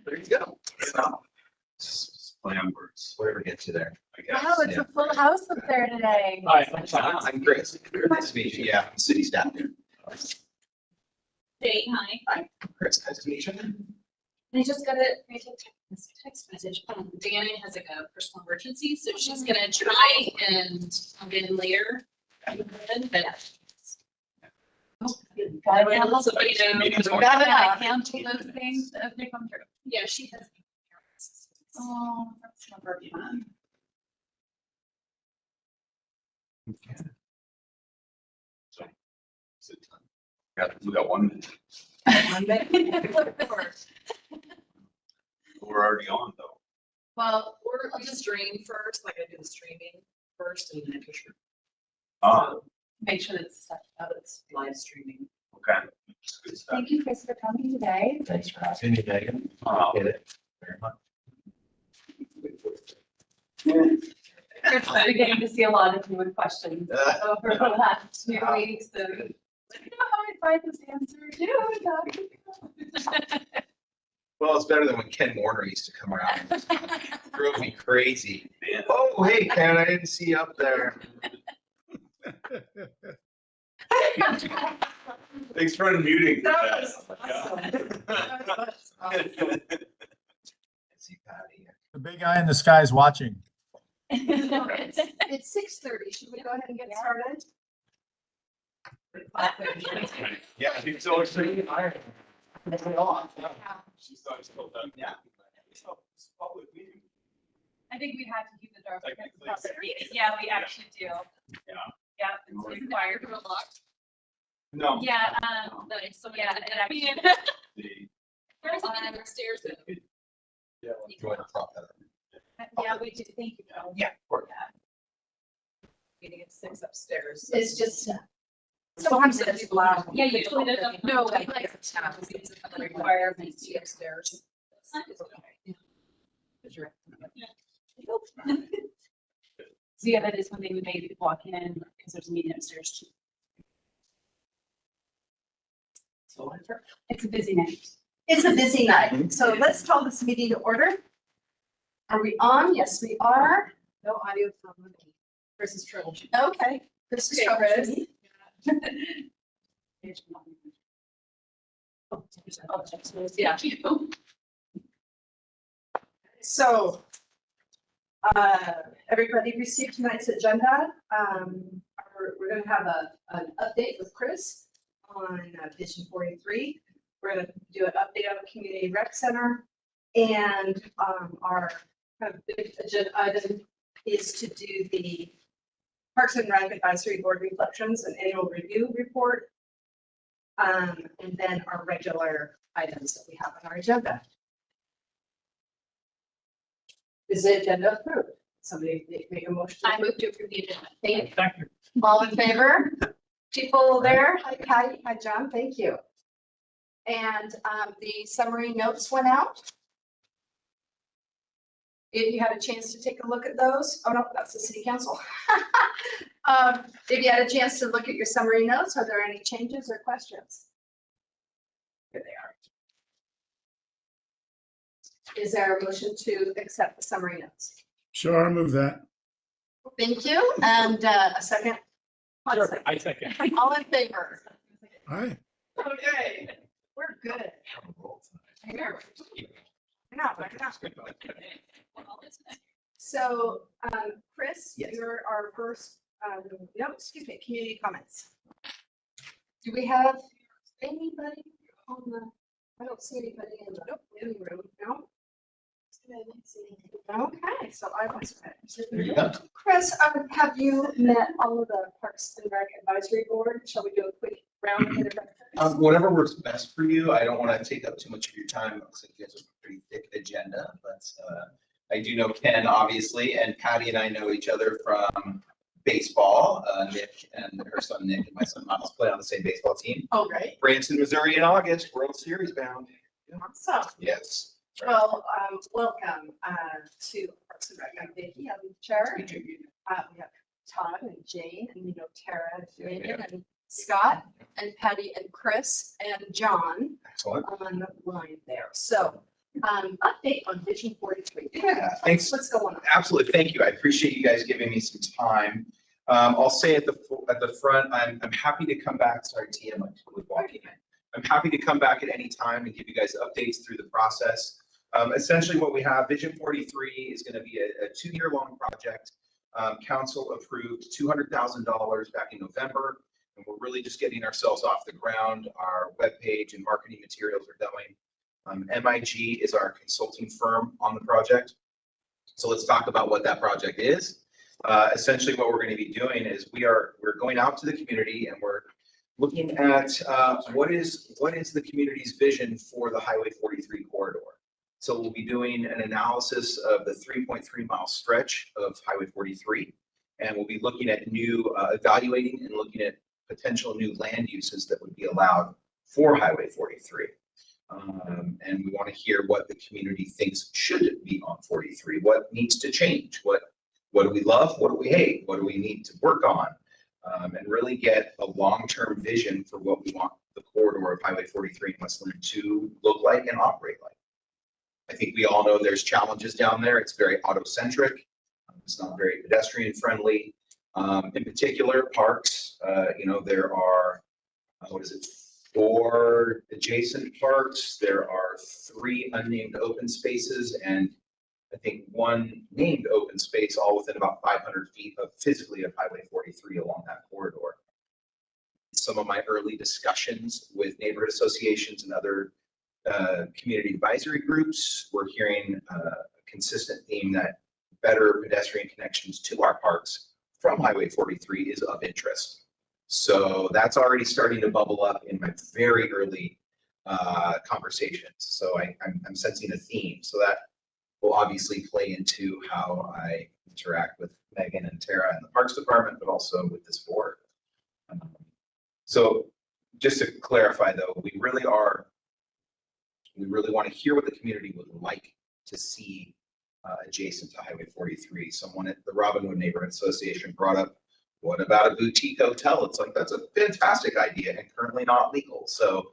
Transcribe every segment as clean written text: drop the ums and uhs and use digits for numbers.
There you go. So, slam words. Whatever gets you there. I guess. Wow, it's a full house up there today. Hi, I'm Chris. Nice to meet you. Yeah, I'm city staff here. Hey, hi. Hi, Chris. Nice to meet you. I just got a text message. Danny has like a personal emergency, so she's gonna try and come in later. But Gotta let somebody know. gotta cancel those things as they come through. Yeah, she has. Oh, that's never fun. We got 1 minute. We're already on though. Well, I'll just stream first, like I do the streaming first and then push. Make sure it's stuff out, it's live streaming. Okay. Good stuff. Thank you, Chris, for coming today. Thanks for having me, Megan. Get it very much. We're getting to see a lot of new questions over the last few weeks. So, I don't know how I find this answer. Well, it's better than when Ken Warner used to come around. Drove me crazy. Man. Oh, hey, Ken, I didn't see you up there. Thanks for unmuting. That was See Patty. The big guy in the sky is watching. It's 6:30. Should we go ahead and get started? Yeah, he's so excited. She's still done. Yeah. It's public meeting. I think we have to keep the door. Technically. Yeah, we actually do. Yeah. Yeah, it's required. No. Yeah, Yeah, and and I mean, The- there's another upstairs. Do you want to prop that up? yeah, we do. Thank you, Bill. Yeah, of course. Meeting at 6 upstairs. It's just, sometimes it's loud. Yeah, usually they don't. No, we like it's a requirement to upstairs. So yeah, that is when they would maybe walk in because there's a meeting upstairs too. It's a busy night. It's a busy night. So let's call this meeting to order. Are we on? Yes, we are. No audio from me. Chris is troubleshooting. Okay. This is Okay, Chris. Yeah. So, everybody received tonight's agenda. We're going to have an update with Chris on Vision 43. We're going to do an update on the Community Rec Center. And our kind of big agenda item is to do the Parks and Rec Advisory Board reflections and annual review report. And then our regular items that we have on our agenda. Is the agenda approved? Somebody make a motion. I moved to approve the agenda. Thank you. All in favor? People there? Hi, Patty. Hi, John. Thank you. And the summary notes went out. If you had a chance to take a look at those, oh no, that's the city council. If you had a chance to look at your summary notes, are there any changes or questions? Here they are. Is there a motion to accept the summary notes? Sure, I'll move that. Thank you. And a second? Sure, I second. All in favor? Aye. Okay, we're good. So, Chris, Yes. you're our first, no, excuse me, community comments. Do we have anybody on the, I don't see anybody in the room, no? Okay, so I was. There you go. Chris, have you met all of the Parks and Rec Advisory Board? Shall we do a quick round of introductions? Whatever works best for you. I don't want to take up too much of your time. Looks like you guys have a pretty thick agenda, but I do know Ken, obviously, and Patty and I know each other from baseball. Nick and her son Nick and my son Miles play on the same baseball team. Oh, great. Branson, Missouri in August, World Series bound. Awesome. Yes. Well, welcome to Parks and Rec. I'm Vicki, I'm the chair. We have Todd and Jane, and we know Tara and Megan and Scott and Patty and Chris and John Excellent. on the line there. So Update on Vision 43. Yeah, thanks. What's going on? Absolutely. Thank you. I appreciate you guys giving me some time. I'll say at the front, I'm happy to come back. Sorry, TM, I was walking in. I'm happy to come back at any time and give you guys updates through the process. Essentially what we have, Vision 43 is going to be a 2-year long project. Council approved $200,000 back in November, and we're really just getting ourselves off the ground. Our webpage and marketing materials are going. MIG is our consulting firm on the project. So let's talk about what that project is. Essentially what we're going to be doing is we're going out to the community and we're looking at what is the community's vision for the Highway 43 corridor. So we'll be doing an analysis of the 3.3 mile stretch of Highway 43, and we'll be looking at evaluating and looking at potential new land uses that would be allowed for Highway 43. And we want to hear what the community thinks should be on 43. What needs to change? What do we love? What do we hate? What do we need to work on? And really get a long-term vision for what we want the corridor of Highway 43 in West Linn to look like and operate like. I think we all know there's challenges down there. It's very auto-centric. It's not very pedestrian friendly. In particular, parks, there are, 4 adjacent parks. There are 3 unnamed open spaces and I think 1 named open space, all within about 500 feet of physically of Highway 43 along that corridor. Some of my early discussions with neighborhood associations and other community advisory groups, we're hearing a consistent theme that better pedestrian connections to our parks from Highway 43 is of interest. So that's already starting to bubble up in my very early conversations. So I'm sensing a theme. So that will obviously play into how I interact with Megan and Tara in the Parks Department, but also with this board. So just to clarify though, we really want to hear what the community would like to see adjacent to Highway 43. Someone at the Robinwood Neighborhood Association brought up, what about a boutique hotel? It's like, that's a fantastic idea and currently not legal. So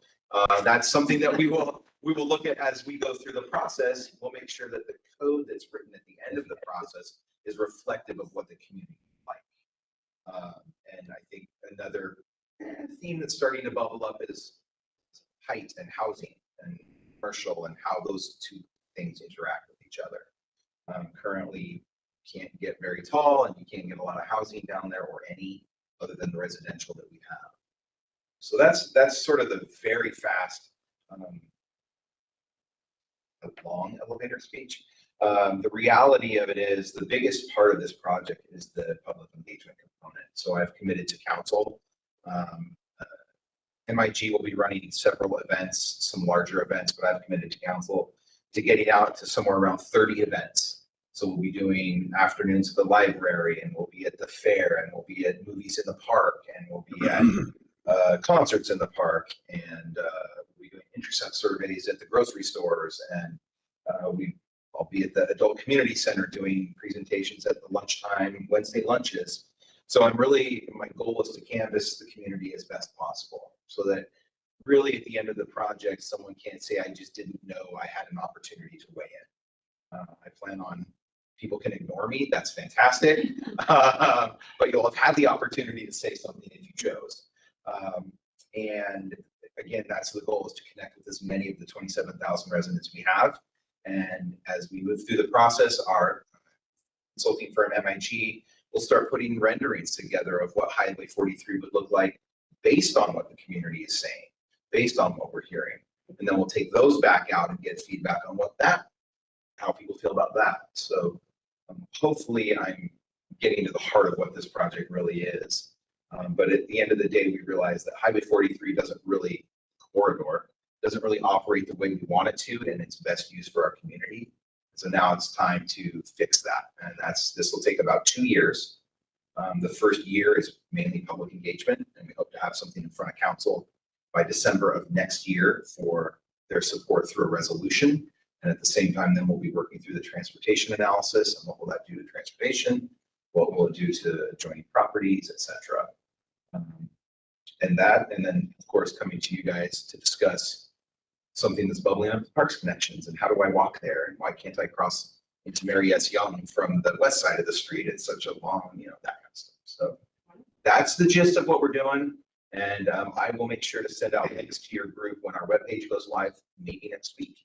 that's something that we will look at as we go through the process. We'll make sure that the code that's written at the end of the process is reflective of what the community would like. And I think another theme that's starting to bubble up is height and housing and commercial and how those 2 things interact with each other. Currently, you can't get very tall and you can't get a lot of housing down there or any other than the residential that we have. So that's sort of the very fast, long elevator speech. The reality of it is the biggest part of this project is the public engagement component. So I've committed to council. MIG will be running several events, some larger events, but I've committed to council to getting out to somewhere around 30 events. So we'll be doing afternoons at the library, and we'll be at the fair, and we'll be at movies in the park, and we'll be at concerts in the park, and we'll be doing intercept surveys at the grocery stores, and I'll be at the adult community center doing presentations at the lunchtime Wednesday lunches. So my goal is to canvass the community as best possible so that really at the end of the project, someone can't say, I just didn't know I had an opportunity to weigh in. I plan on, people can ignore me, that's fantastic. But you'll have had the opportunity to say something if you chose. And again, that's the goal, is to connect with as many of the 27,000 residents we have. And as we move through the process, our consulting firm MIG will start putting renderings together of what Highway 43 would look like based on what the community is saying, based on what we're hearing. And then we'll take those back out and get feedback on how people feel about that. So hopefully I'm getting to the heart of what this project really is. But at the end of the day, we realize that Highway 43 doesn't really operate the way we want it to, and it's best used for our community. So now it's time to fix that. And this will take about 2 years. The first year is mainly public engagement, and we hope to have something in front of council by December of next year for their support through a resolution. And at the same time, then we'll be working through the transportation analysis and what will that do to transportation, what will it do to adjoining properties, et cetera. And then of course, coming to you guys to discuss something that's bubbling up, parks connections, and how do I walk there, and why can't I cross into Mary S. Young from the west side of the street? It's such a long, that kind of stuff. So that's the gist of what we're doing. And I will make sure to send out links to your group when our webpage goes live, maybe next week.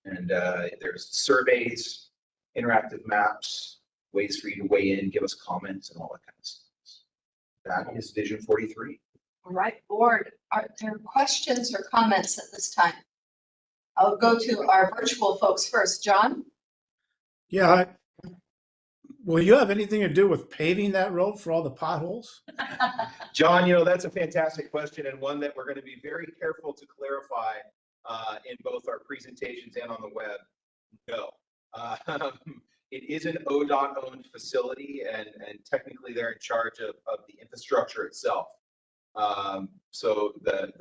And there's surveys, interactive maps, ways for you to weigh in, give us comments, and all that kind of stuff. That is Vision 43. All right, board, are there questions or comments at this time? I'll go to our virtual folks first. John? Yeah. Will you have anything to do with paving that road for all the potholes? John, that's a fantastic question, and one that we're going to be very careful to clarify in both our presentations and on the web. No. It is an ODOT-owned facility, and technically they're in charge of the infrastructure itself. So the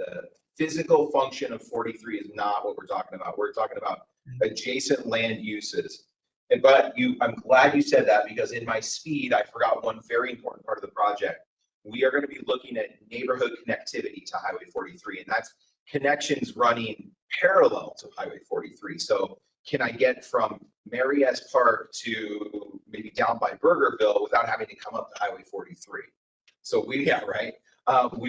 physical function of 43 is not what we're talking about. We're talking about adjacent land uses. But I'm glad you said that, because in my speed, I forgot one very important part of the project. We are going to be looking at neighborhood connectivity to Highway 43, and that's connections running parallel to Highway 43. So can I get from Mary S. Park to maybe down by Burgerville without having to come up to Highway 43? So we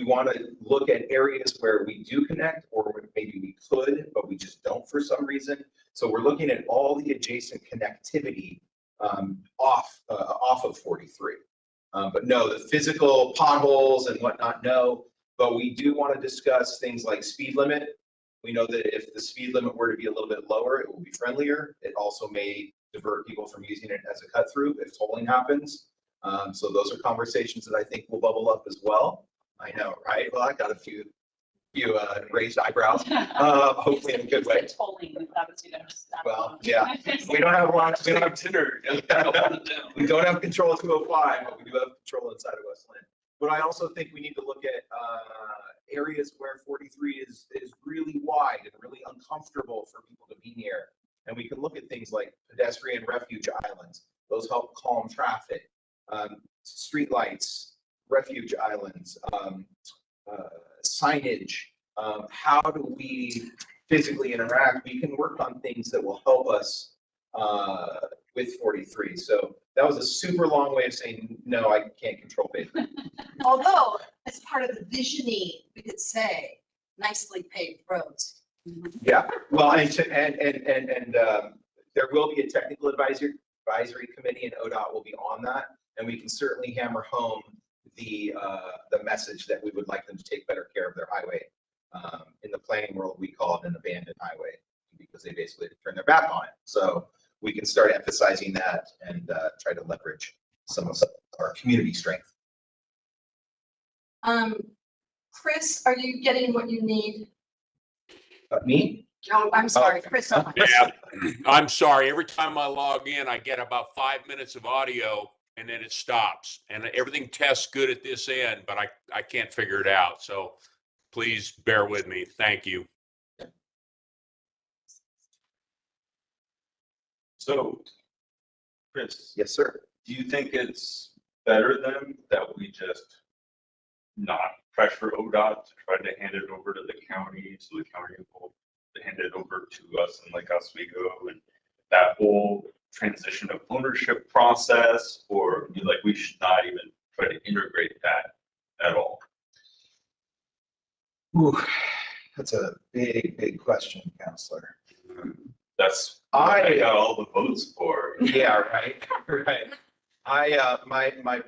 want to look at areas where we do connect, or maybe we could, but we just don't for some reason. So we're looking at all the adjacent connectivity off of 43. But no, the physical potholes and whatnot, no. But we do want to discuss things like speed limit. We know that if the speed limit were to be a little bit lower, it will be friendlier. It also may divert people from using it as a cut through if tolling happens. So those are conversations that I think will bubble up as well. I know, right? Well, I got a few raised eyebrows, hopefully in a good way. Tolling, that was, Well, yeah, we don't have a lot. We don't have dinner. We don't have control of 205, but we do have control inside of West Linn. But I also think we need to look at areas where 43 is really wide and really uncomfortable for people to be near. And we can look at things like pedestrian refuge islands. Those help calm traffic. Street lights, refuge islands, signage. How do we physically interact? We can work on things that will help us with 43. So that was a super long way of saying, no, I can't control pavement. Although, as part of the visioning, we could say nicely paved roads. Yeah, well, and there will be a technical advisory committee, and ODOT will be on that, and we can certainly hammer home the message that we would like them to take better care of their highway. In the planning world, we call it an abandoned highway because they basically turn their back on it. So we can start emphasizing that and try to leverage some of our community strength. Chris, are you getting what you need? Me? No, I'm sorry, Chris. Yeah, I'm sorry. Every time I log in, I get about 5 minutes of audio and then it stops. And everything tests good at this end, but I can't figure it out. So please bear with me. Thank you. So, Chris, Yes, sir. do you think it's better then that we just not pressure ODOT to try to hand it over to the county, so the county will hand it over to us and like Oswego, and that whole transition of ownership process, or we should not even try to integrate that at all? Ooh, that's a big question, Counselor. That's what I got all the votes for. Yeah, right. My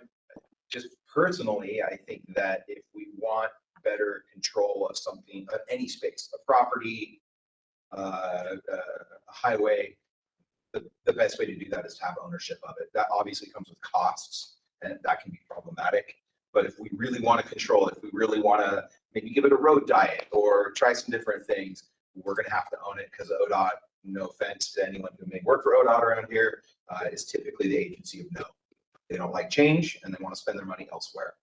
just personally, I think that if we want better control of something, of any space, a property, a highway, the best way to do that is to have ownership of it. That obviously comes with costs, and that can be problematic. But if we really want to control it, if we really want to maybe give it a road diet or try some different things, we're going to have to own it, because ODOT, no offense to anyone who may work for ODOT around here, is typically the agency of no. They don't like change and they want to spend their money elsewhere.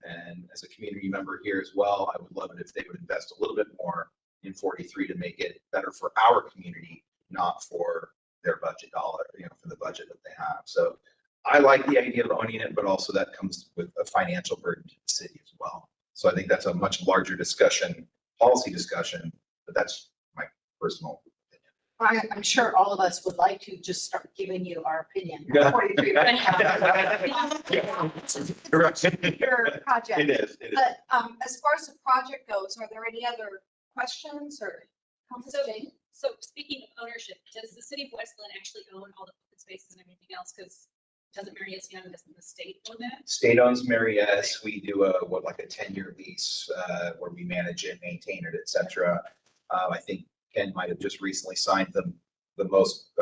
And as a community member here as well, I would love it if they would invest a little bit more in 43 to make it better for our community, not for their budget dollar, for the budget that they have. So I like the idea of owning it, but also that comes with a financial burden to the city as well. So I think that's a much larger discussion, policy discussion, but that's personal. I'm sure all of us would like to just start giving you our opinion. Yeah. 43 your project. It is. But as far as the project goes, are there any other questions or comments? Jane? So speaking of ownership, does the city of West Linn actually own all the open spaces and everything else? Because doesn't Mary S. Young, doesn't the state own that? State owns Mary S. We do like a 10-year lease where we manage it, maintain it, et cetera. I think Ken might have just recently signed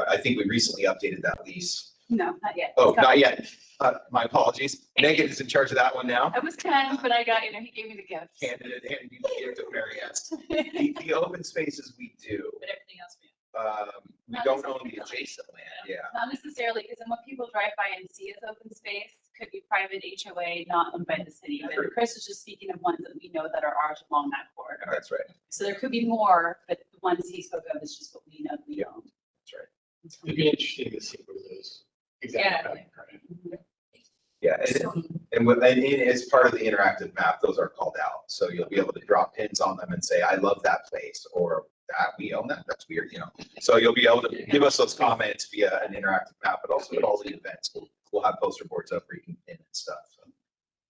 I think we recently updated that lease. No, not yet. Oh, not yet. My apologies. Megan is in charge of that one now. I was 10, but I got, he gave me the gift. Handed you the gift of Mary S. The open spaces we do. But everything else, we We don't own the adjacent land, yeah. Not necessarily, because then what people drive by and see as open space could be private HOA, not owned by the city. That's But right. Chris is just speaking of ones that we know that are ours along that corridor. That's right. So there could be more, but the ones he spoke of is just what we know that we Yeah. own. That's right. It'd be interesting to see where those exactly. Yeah, and as part of the interactive map, those are called out. So you'll be able to drop pins on them and say, I love that place, or that we own that, that's weird, So you'll be able to give us those comments via an interactive map, but also at all the events, we'll have poster boards up where you can pin and stuff. So.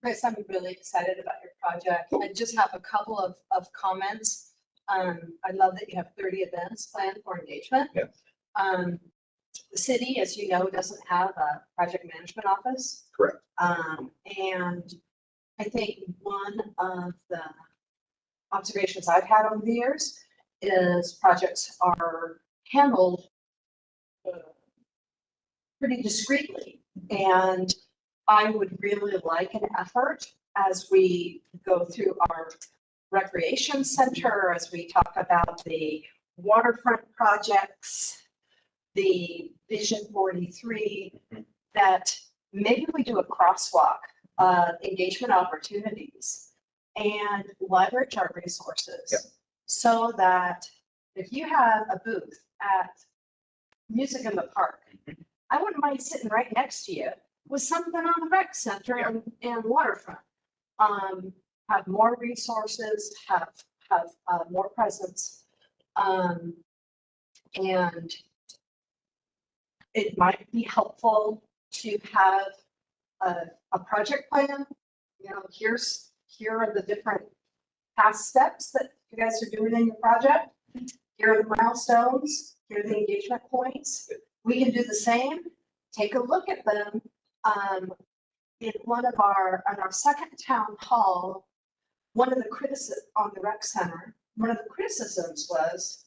Chris, I'm really excited about your project. I just have a couple of comments. I love that you have 30 events planned for engagement. Yeah. The city, as you know, doesn't have a project management office. Correct. And I think one of the observations I've had over the years is projects are handled pretty discreetly. And I would really like an effort as we go through our recreation center, as we talk about the waterfront projects, the Vision 43, that maybe we do a crosswalk of engagement opportunities and leverage our resources. Yep. So that if you have a booth at Music in the Park, I wouldn't mind sitting right next to you with something on the rec center and waterfront. Have more resources, have more presence. And it might be helpful to have a project plan. Here are the different past steps that you guys are doing in your project. Here are the milestones. Here are the engagement points. We can do the same. Take a look at them. In on our second town hall, one of the criticisms on the rec center, one of the criticisms was,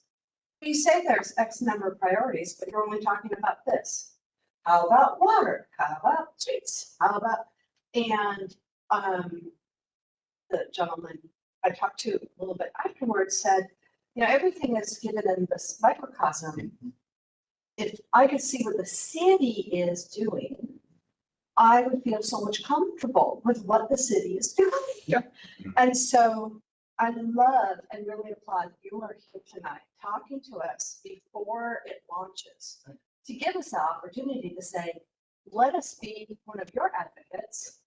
you say there's X number of priorities, but you're only talking about this. How about water? How about streets? How about, and the gentleman I talked to a little bit afterwards said, everything is given in this microcosm. If I could see what the city is doing, I would feel so much comfortable with what the city is doing. Yeah. And so I love and really applaud you are here tonight talking to us before it launches to give us the opportunity to say, let us be one of your advocates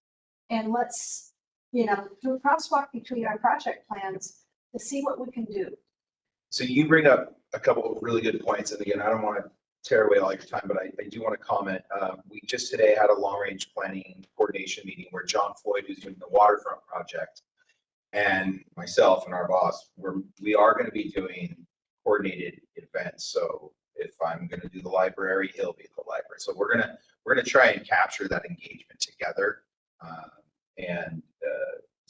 and let's, do a crosswalk between our project plans to see what we can do. So you bring up a couple of really good points. And again, I don't want to tear away all your time, but I do want to comment. We just today had a long-range planning coordination meeting where John Floyd, who's doing the waterfront project, and myself and our boss, we are going to be doing coordinated events. So if I'm going to do the library, he'll be at the library. So we're gonna try and capture that engagement together.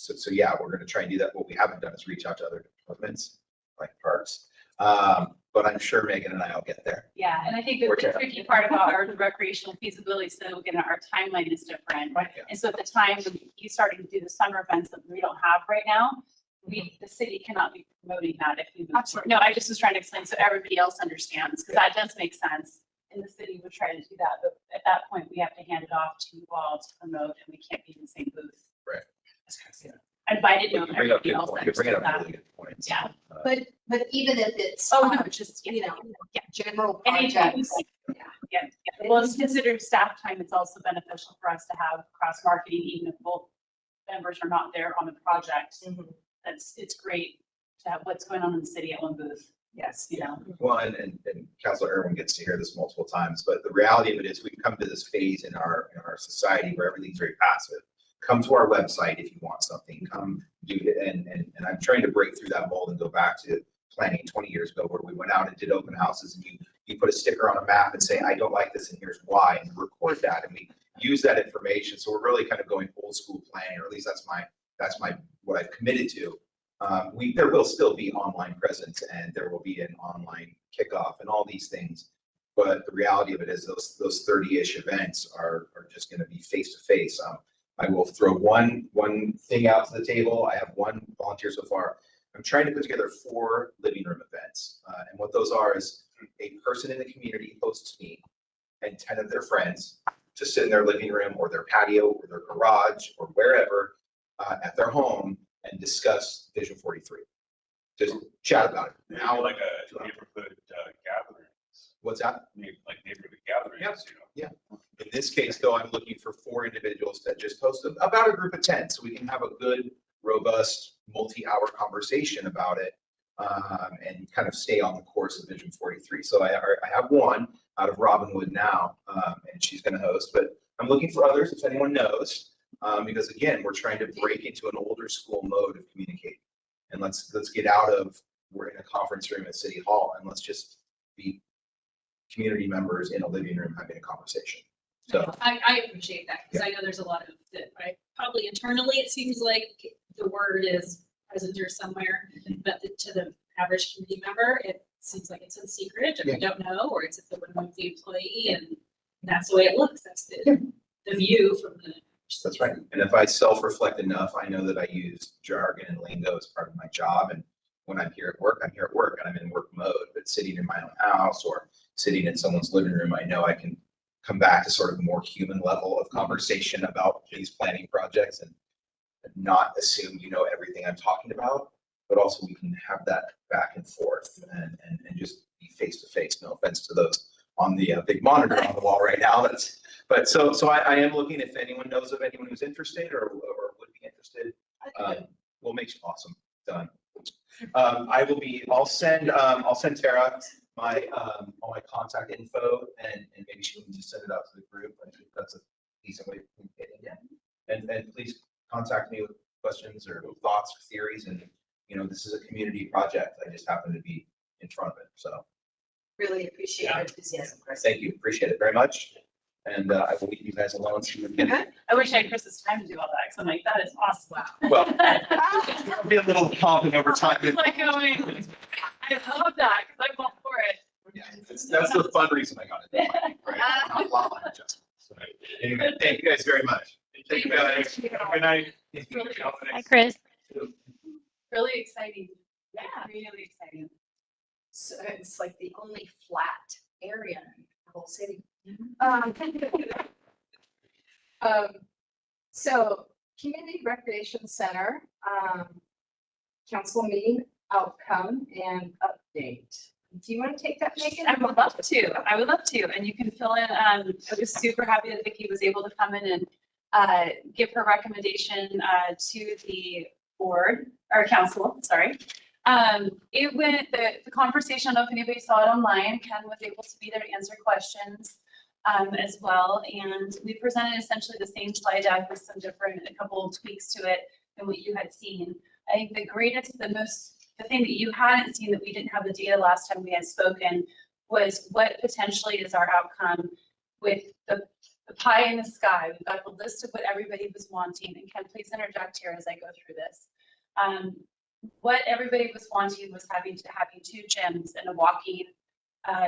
So yeah, we're going to try and do that. What we haven't done is reach out to other departments like parks. But I'm sure Megan and I will get there. Yeah, and I think the tricky part about our recreational feasibility, so again, our timeline is different. Right. And so at the time when you started to do the summer events that we don't have right now, the city cannot be promoting that if we move forward. No, I just was trying to explain so everybody else understands, because that does make sense. And the city would try to do that, but at that point, we have to hand it off to you all to promote, and we can't be in the same booth. Right. But I didn't know You if bring up everybody good else points. You bring understood up that. really good points. Yeah. But even if it's, Oh, no, just, general anything. projects. Yeah. Well, it's considered staff time. It's also beneficial for us to have cross marketing, even if both members are not there on the project. Mhm. It's great to have what's going on in the city at one booth. Yes. Yeah. Well, and Councilor Irwin gets to hear this multiple times, but the reality of it is we've come to this phase in our society where everything's very passive. Come to our website if you want something, come do it. And I'm trying to break through that mold and go back to planning 20 years ago where we went out and did open houses and you put a sticker on a map and say, I don't like this and here's why, and record that. And we use that information. So we're really kind of going old school planning, or at least that's my what I've committed to. There will still be online presence and there will be an online kickoff and all these things. But the reality of it is those 30-ish events are just going to be face to face. I will throw one thing out to the table. I have one volunteer so far. I'm trying to put together 4 living room events. And what those are is a person in the community hosts me and 10 of their friends to sit in their living room or their patio or their garage or wherever at their home and discuss Vision 43. Just chat about it. Now, like a neighborhood gathering. What's that? Like neighborhood gatherings, you know? Yeah. In this case, though, I'm looking for 4 individuals that just host about a group of 10, so we can have a good, robust, multi-hour conversation about it, and kind of stay on the course of Vision 43. So I have one out of Robinwood now, and she's going to host, but I'm looking for others if anyone knows, because again, we're trying to break into an older school mode of communicating, and let's get out of we're in a conference room at City Hall and let's just be community members in a living room having a conversation. So I appreciate that because I know there's a lot of that. Probably internally, it seems like the word is present here somewhere, but to the average community member, it seems like it's in secret, or they don't know, or it's at the whim of the employee, and that's the way it looks. That's the view from the. that's right. And if I self-reflect enough, I know that I use jargon and lingo as part of my job. And when I'm here at work, I'm here at work and I'm in work mode. But sitting in my own house or sitting in someone's living room, I know I can come back to sort of a more human level of conversation about these planning projects and not assume you know everything I'm talking about, but also we can have that back and forth and just be face to face. No offense to those on the big monitor on the wall right now. So I am looking if anyone knows of anyone who's interested or would be interested. We'll make it awesome. Done. I'll send Tara my all my contact info and maybe she can just send it out to the group. I think that's a decent way of getting it. And please contact me with questions or thoughts or theories. And this is a community project. I just happen to be in front of it. So Really appreciate your enthusiasm, Chris. thank you. Appreciate it very much. And I will leave you guys alone. So you can, I wish I had Chris's time to do all that, because I'm like, that is awesome. well, it'll be a little hopping over time. It's like going, I love that, because I'm all for it. Yeah, that's the fun reason I got it. Right? Not lot line adjustments. So, anyway, thank you guys very much. Thank you guys. Good night. Hi, Chris. Really exciting. Yeah. Really exciting. So it's like the only flat area in the whole city. So Community Recreation Center, council meeting outcome and update. Do you want to take that, Megan? I would love to. I would love to. And you can fill in. I was super happy that Vicki was able to come in and give her recommendation to the board or council. Sorry. It went the conversation. I don't know if anybody saw it online. Ken was able to be there to answer questions as well. And we presented essentially the same slide deck with some a couple of tweaks to it than what you had seen. I think the thing that you hadn't seen that we didn't have the data last time we had spoken was what potentially is our outcome with the pie in the sky. We've got the list of what everybody was wanting. And Ken, please interject here as I go through this. What everybody was wanting was having 2 gyms and a walking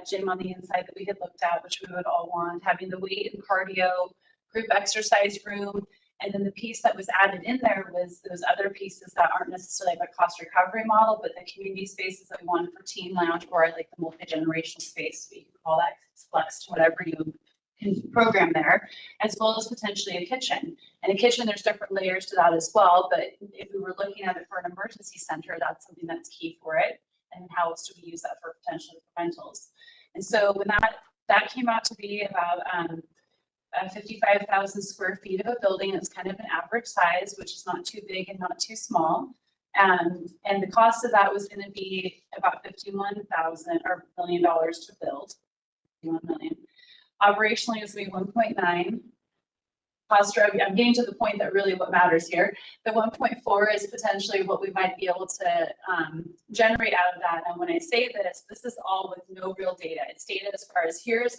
gym on the inside that we had looked at, which we would all want, having the weight and cardio, group exercise room. And then the piece that was added in there was those other pieces that aren't necessarily like a cost recovery model, but the community spaces that we wanted for teen lounge or like the multi-generational space, we can call that flex to whatever you can program there, as well as potentially a kitchen. And a kitchen, there's different layers to that as well. But if we were looking at it for an emergency center, that's something that's key for it. And how else do we use that for potentially rentals? And so when that came out to be about 55,000 square feet of a building, it's kind of an average size, which is not too big and not too small. And the cost of that was going to be about $51,000 or $1 million to build. 51 million. Operationally, it was going to be 1.9. Cost drug, I'm getting to the point that really what matters here. The 1.4 is potentially what we might be able to generate out of that. And when I say this is all with no real data. It's data as far as here's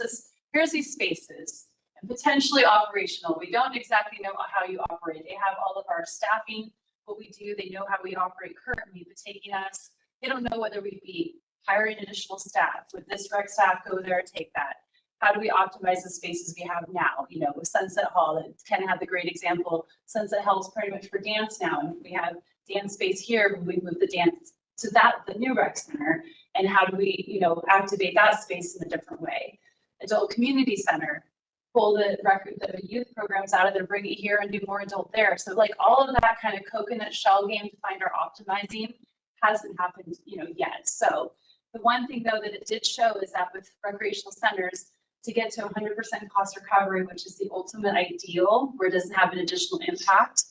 these spaces and potentially operational. We don't exactly know how you operate. They have all of our staffing, what we do. They know how we operate currently, but taking us, they don't know whether we'd be hiring additional staff. Would this rec staff go there, take that? How do we optimize the spaces we have now? You know, with Sunset Hall, that Ken had the great example. Sunset Hall is pretty much for dance now. And we have dance space here, we move the dance to the new rec center. And how do we, you know, activate that space in a different way? Adult community center, pull the youth programs out of there, bring it here and do more adult there. So like all of that kind of coconut shell game to find our optimizing hasn't happened, you know, yet. So the one thing though that it did show is that with recreational centers, to get to 100% cost recovery, which is the ultimate ideal, where it doesn't have an additional impact,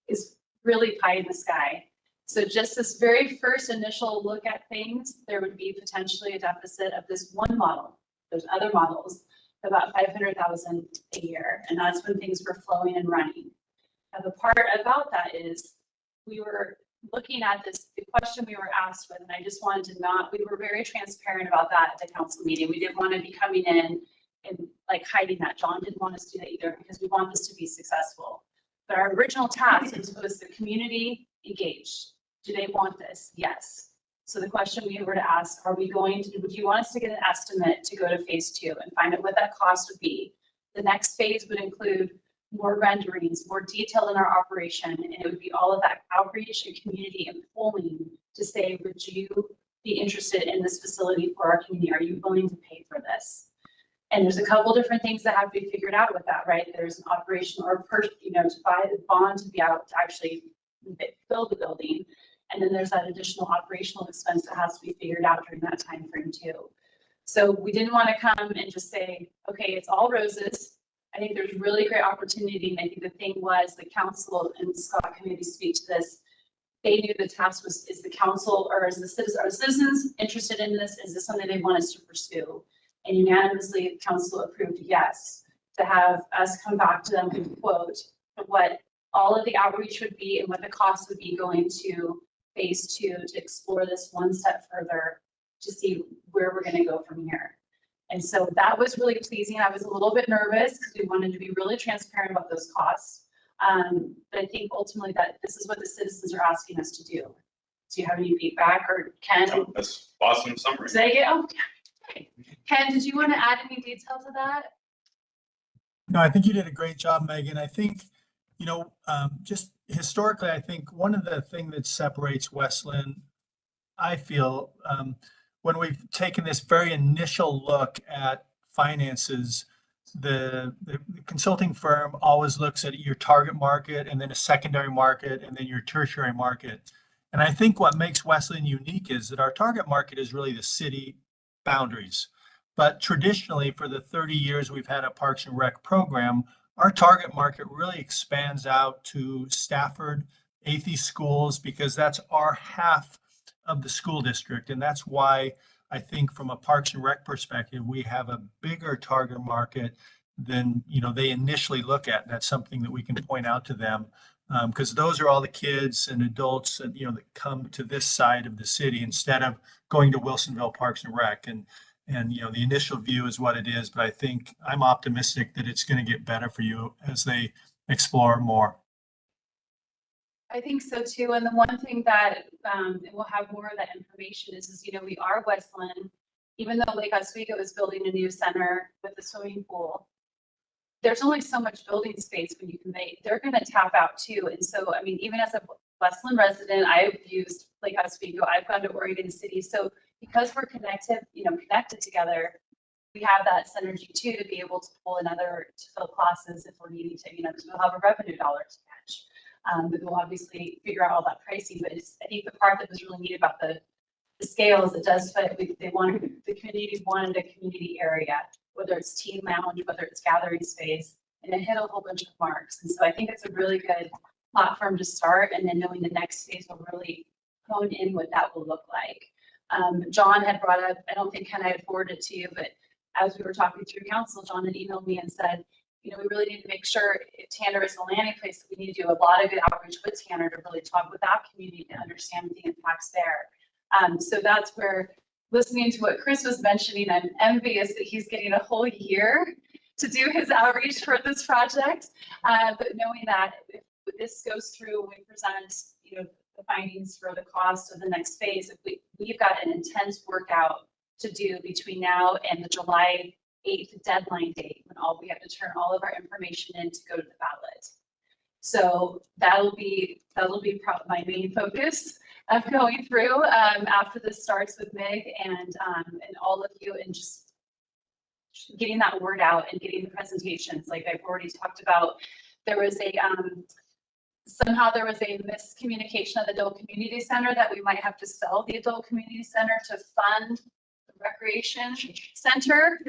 is really pie in the sky. So just this very first initial look at things, there would be potentially a deficit of this one model. There's other models, about 500,000 a year, and that's when things were flowing and running. And the part about that is we were looking at this, the question we were asked with, and I just wanted to we were very transparent about that at the council meeting. We didn't want to be coming in and like hiding that. John didn't want us to do that either because we want this to be successful. But our original task was the community engaged. Do they want this? Yes. So the question we were to ask, would you want us to get an estimate to go to phase 2 and find out what that cost would be? The next phase would include more renderings, more detail in our operation, and it would be all of that outreach and community and polling to say, would you be interested in this facility for our community? Are you willing to pay for this? And there's a couple different things that have to be figured out with that, right? There's an operation or to buy the bond to be out to actually build the building. And then there's that additional operational expense that has to be figured out during that time frame too. So we didn't want to come and just say, okay, it's all roses. I think there's really great opportunity. And I think the thing was the council, and Scott can maybe speak to this, they knew the task was, is the council or is the citizens, are citizens interested in this? Is this something they want us to pursue? And unanimously, the council approved yes, to have us come back to them and quote what all of the outreach would be and what the cost would be going to phase 2 to explore this one step further to see where we're going to go from here. And so that was really pleasing. I was a little bit nervous because we wanted to be really transparent about those costs. But I think ultimately that this is what the citizens are asking us to do. Do you have any feedback, or Ken? No, that's awesome summary. Did I get, okay. Ken, did you want to add any detail to that? No, I think you did a great job, Megan. I think, you know, just historically, I think one of the things that separates West Linn, I feel, when we've taken this very initial look at finances, the consulting firm always looks at your target market and then a secondary market and then your tertiary market. And I think what makes West Linn unique is that our target market is really the city boundaries. But traditionally, for the 30 years we've had a Parks and Rec program, our target market really expands out to Stafford, Athey schools, because that's our half of the school district. And that's why I think from a Parks and Rec perspective, we have a bigger target market than, you know, they initially look at. And that's something that we can point out to them, because those are all the kids and adults that, you know, that come to this side of the city instead of going to Wilsonville Parks and Rec. And you know, the initial view is what it is, but I think I'm optimistic that it's going to get better for you as they explore more. I think so too. And the one thing that we'll have more of that information is, you know, we are West Linn, even though Lake Oswego is building a new center with a swimming pool, there's only so much building space when you can make, they're going to tap out too. And so, I mean, even as a West Linn resident, I've used Lake Oswego, I've gone to Oregon City. So because we're connected together, we have that synergy too, to be able to pull another, to fill classes if we're needing to, you know, because we'll have a revenue dollar to match. But we'll obviously figure out all that pricing. But I think the part that was really neat about the scale is it does fit. The community wanted a community area, whether it's team lounge, whether it's gathering space, and it hit a whole bunch of marks. And so I think it's a really good platform to start, and then knowing the next phase will really hone in what that will look like. John had brought up, I don't think Ken had forwarded it to you, but as we were talking through council, John had emailed me and said, you know, we really need to make sure if Tanner is a landing place, that we need to do a lot of good outreach with Tanner to really talk with that community to understand the impacts there. So that's where, listening to what Chris was mentioning, I'm envious that he's getting a whole year to do his outreach for this project. But knowing that if this goes through and we present, you know, the findings for the cost of the next phase, if we've got an intense workout to do between now and the July 8th deadline date, when we have to turn all of our information in to go to the ballot. So that'll be probably my main focus of going through after this starts with Meg and all of you, and just getting that word out and getting the presentations. Like I've already talked about, there was a somehow there was a miscommunication at the Adult Community Center that we might have to sell the Adult Community Center to fund the Recreation Center.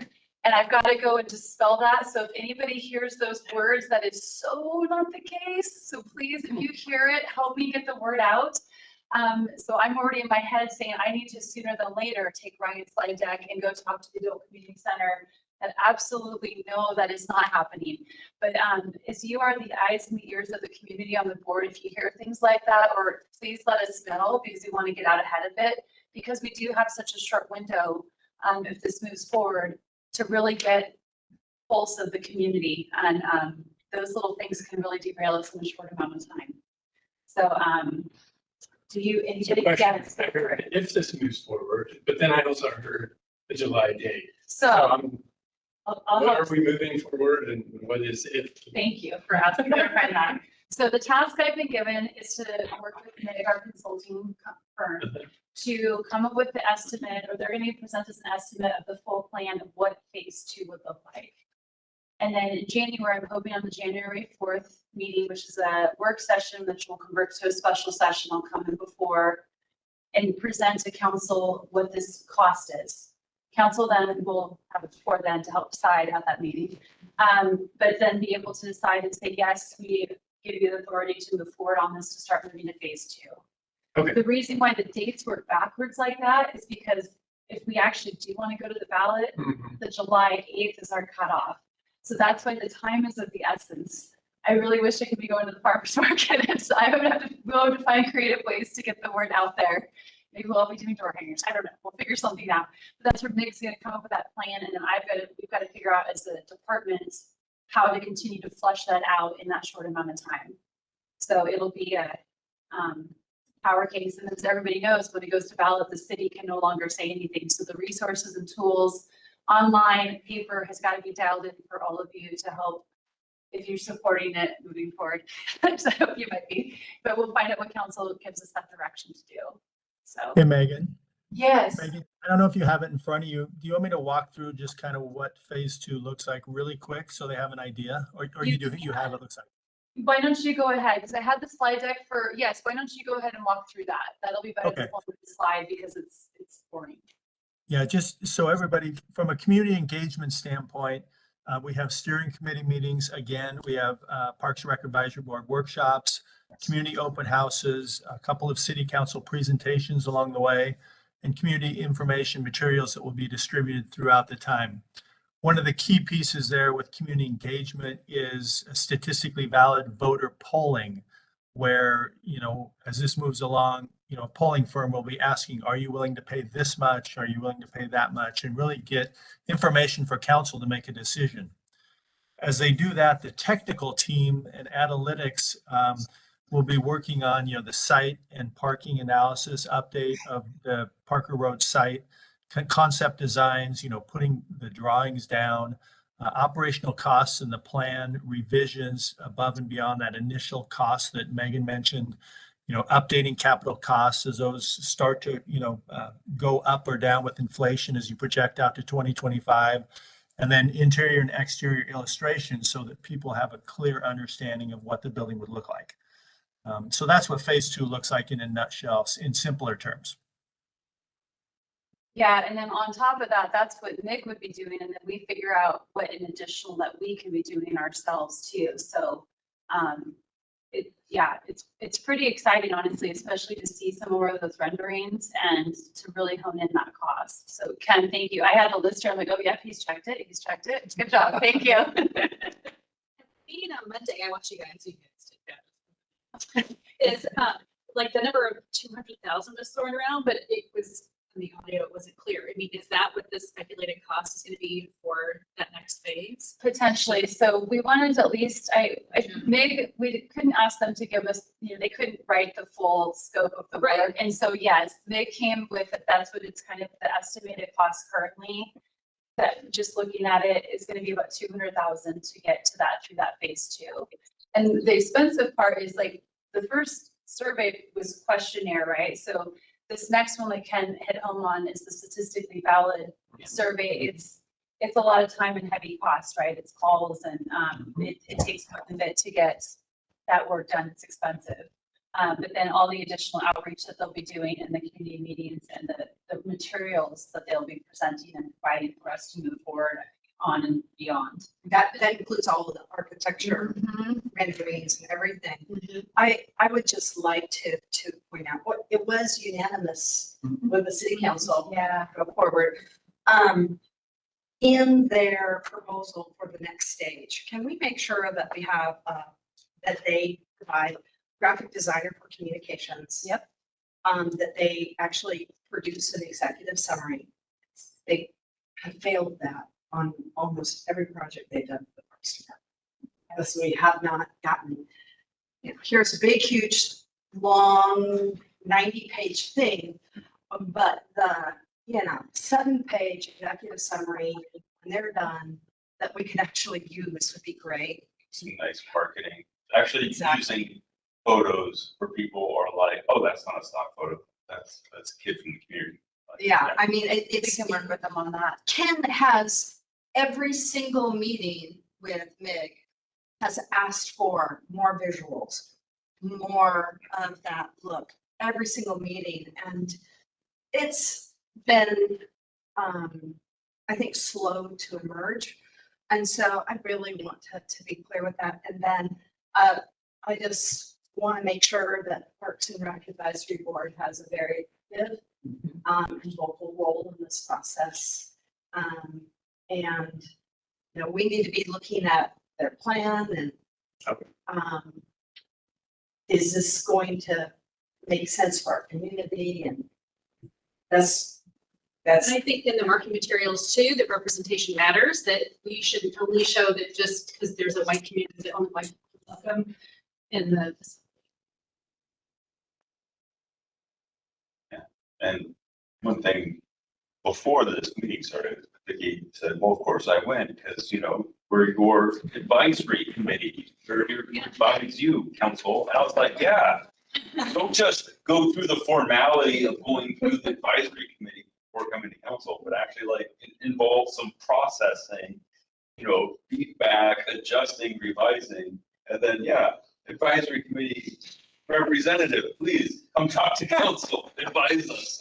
And I've got to go and dispel that. So if anybody hears those words, that is so not the case. So please, if you hear it, help me get the word out. So I'm already in my head saying I need to sooner than later take Ryan's slide deck and go talk to the Adult Community Center. And absolutely no, that is not happening. But as you are the eyes and the ears of the community on the board, if you hear things like that, or please let us know, because we want to get out ahead of it, because we do have such a short window if this moves forward to really get pulse of the community. And those little things can really derail us in a short amount of time. So do you, anybody get it? If this moves forward, but then I also heard the July date. So What are we moving forward and what is it? Thank you for asking me to find that. So the task I've been given is to work with Meg, our consulting firm, to come up with the estimate, or they're going to present us an estimate of the full plan of what phase 2 would look like. And then in January, I'm hoping on the January 4th meeting, which is a work session, which will convert to a special session, I'll come in before and present to council what this cost is. Council then will have it before then to help decide at that meeting. But then be able to decide and say, yes, we give you the authority to move forward on this to start moving to phase 2. Okay. The reason why the dates work backwards like that is because if we actually do want to go to the ballot, the July 8th is our cutoff. So that's why the time is of the essence. I really wish I could be going to the farmer's market. So I would have to go to find creative ways to get the word out there. Maybe we'll all be doing door hangers. I don't know. We'll figure something out. But that's where Nick's going to come up with that plan. And then we've got to figure out as a department how to continue to flush that out in that short amount of time. So it'll be a power case. And as everybody knows, when it goes to ballot, the city can no longer say anything. So the resources and tools, online, paper has got to be dialed in for all of you to help if you're supporting it moving forward. So I hope you might be. But we'll find out what council gives us that direction to do. So. Hey, Megan. Yes. Megan, I don't know if you have it in front of you. Do you want me to walk through just kind of what phase 2 looks like really quick so they have an idea? Or you have it looks like? Why don't you go ahead? Because I had the slide deck for, yes, why don't you go ahead and walk through that? That'll be better than the slide because it's boring. Yeah, just so everybody, from a community engagement standpoint, we have steering committee meetings. Again, we have Parks and Rec Advisory Board workshops, community open houses, a couple of city council presentations along the way, and community information materials that will be distributed throughout the time. One of the key pieces there with community engagement is statistically valid voter polling, where, you know, as this moves along, you know, a polling firm will be asking, are you willing to pay this much? Are you willing to pay that much? And really get information for council to make a decision. As they do that, the technical team and analytics will be working on, you know, the site and parking analysis update of the Parker Road site, concept designs, you know, putting the drawings down, operational costs in the plan, revisions above and beyond that initial cost that Megan mentioned, you know, updating capital costs as those start to, you know, go up or down with inflation as you project out to 2025, and then interior and exterior illustrations so that people have a clear understanding of what the building would look like. So that's what phase 2 looks like in a nutshell, in simpler terms. Yeah, and then on top of that, that's what Nick would be doing, and then we figure out what an additional that we can be doing ourselves too. So it's pretty exciting, honestly, especially to see some more of those renderings and to really hone in that cost. So Ken, thank you. I had a list here. I'm like, oh, yeah, he's checked it. He's checked it. Good job. Thank you. Meeting on Monday, I watched you guys take that. Is like the number of 200,000 was thrown around, but it was in the audio, it wasn't clear. I mean, is that what the speculated cost is going to be for that next phase? Potentially. So we wanted to at least, we couldn't ask them to give us, they couldn't write the full scope of the work. And so, yes, they came with, that's what it's kind of the estimated cost currently. That just looking at it is going to be about 200,000 to get to that through that phase 2. And the expensive part is like the first survey was questionnaire, right? So this next one, like Ken hit home on, is the statistically valid survey. It's a lot of time and heavy costs, right? It's calls and it takes quite a bit to get that work done. It's expensive. But then all the additional outreach that they'll be doing in the community meetings and the materials that they'll be presenting and providing for us to move forward on and beyond. That includes all of the architecture, renderings and everything. I would just like to point out what it was unanimous with the city council. Yeah. Go forward. In their proposal for the next stage, can we make sure that we have, that they provide graphic designer for communications? Yep. That they actually produce an executive summary. They have failed that on almost every project they've done for the Parks Department. Because we have not gotten, here's a big, huge, long 90-page thing, but the 7-page executive summary, when they're done, that we can actually use would be great. Some nice marketing. Actually using photos where people are like, oh, that's not a stock photo. That's a kid from the community. Yeah, I mean, We it's, can work with them on that. Ken has every single meeting with MIG has asked for more visuals, more of that look, every single meeting. And it's been, I think, slow to emerge. And so I really want to be clear with that. And then I just want to make sure that Parks and Rec Advisory Board has a very active and vocal role in this process. And, we need to be looking at their plan and is this going to make sense for our community? And that's. And I think in the marketing materials too, that representation matters, that we shouldn't only show that just because there's a white community that only white people welcome in the. Yeah. And one thing before this meeting started, Vicki said, well, of course I went because, we're your advisory committee. We're here to advise you, council. And I was like, yeah, don't just go through the formality of going through the advisory committee before coming to council, but actually like it involves some processing, feedback, adjusting, revising, and then, advisory committee representative, please come talk to council, advise us.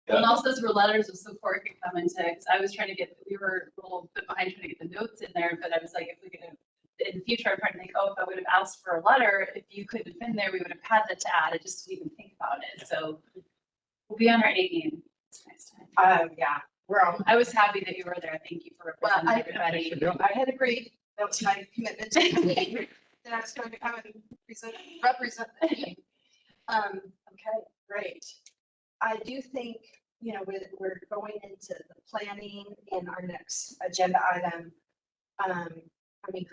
And also those were letters of support could come into, because I was trying to we were a little bit behind trying to get the notes in there, but I was like, if we could have, in the future, I'm trying to think, if I would have asked for a letter, if you could have been there, we would have had that to add. I just didn't even think about it. So we'll be on our A game next time. Yeah, we're all. I was happy that you were there. Thank you for representing everybody. I had agreed. That was my commitment to you. That I was going to come and represent the team. Okay, great. I do think, we're going into the planning in our next agenda item.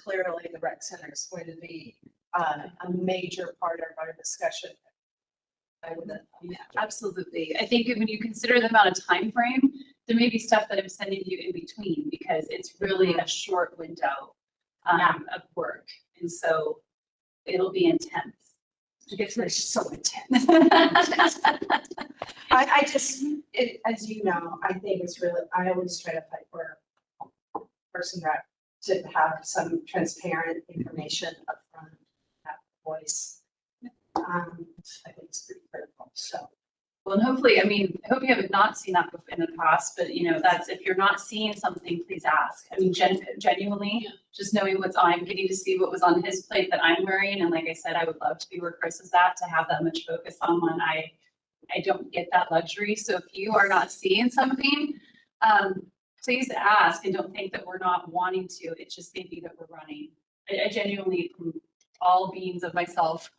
Clearly the rec center is going to be a major part of our discussion. Absolutely. I think when you consider the amount of time frame, there may be stuff that I'm sending you in between because it's really a short window of work. And so it'll be intense. It's so intense. I just, as you know, I think it's really, I always try to fight for person rep to have some transparent information upfront, have voice. I think it's pretty critical. So Well, and hopefully, I mean, I hope you have not seen that in the past, but you know, that's, if you're not seeing something, please ask. I mean, genuinely, just knowing what's on, I'm getting to see what was on his plate that I'm wearing. And like I said, I would love to be where Chris is at, to have that much focus on one. I don't get that luxury. So if you are not seeing something, please ask, and don't think that we're not wanting to. It's just maybe that we're running. I genuinely, from all beings of myself,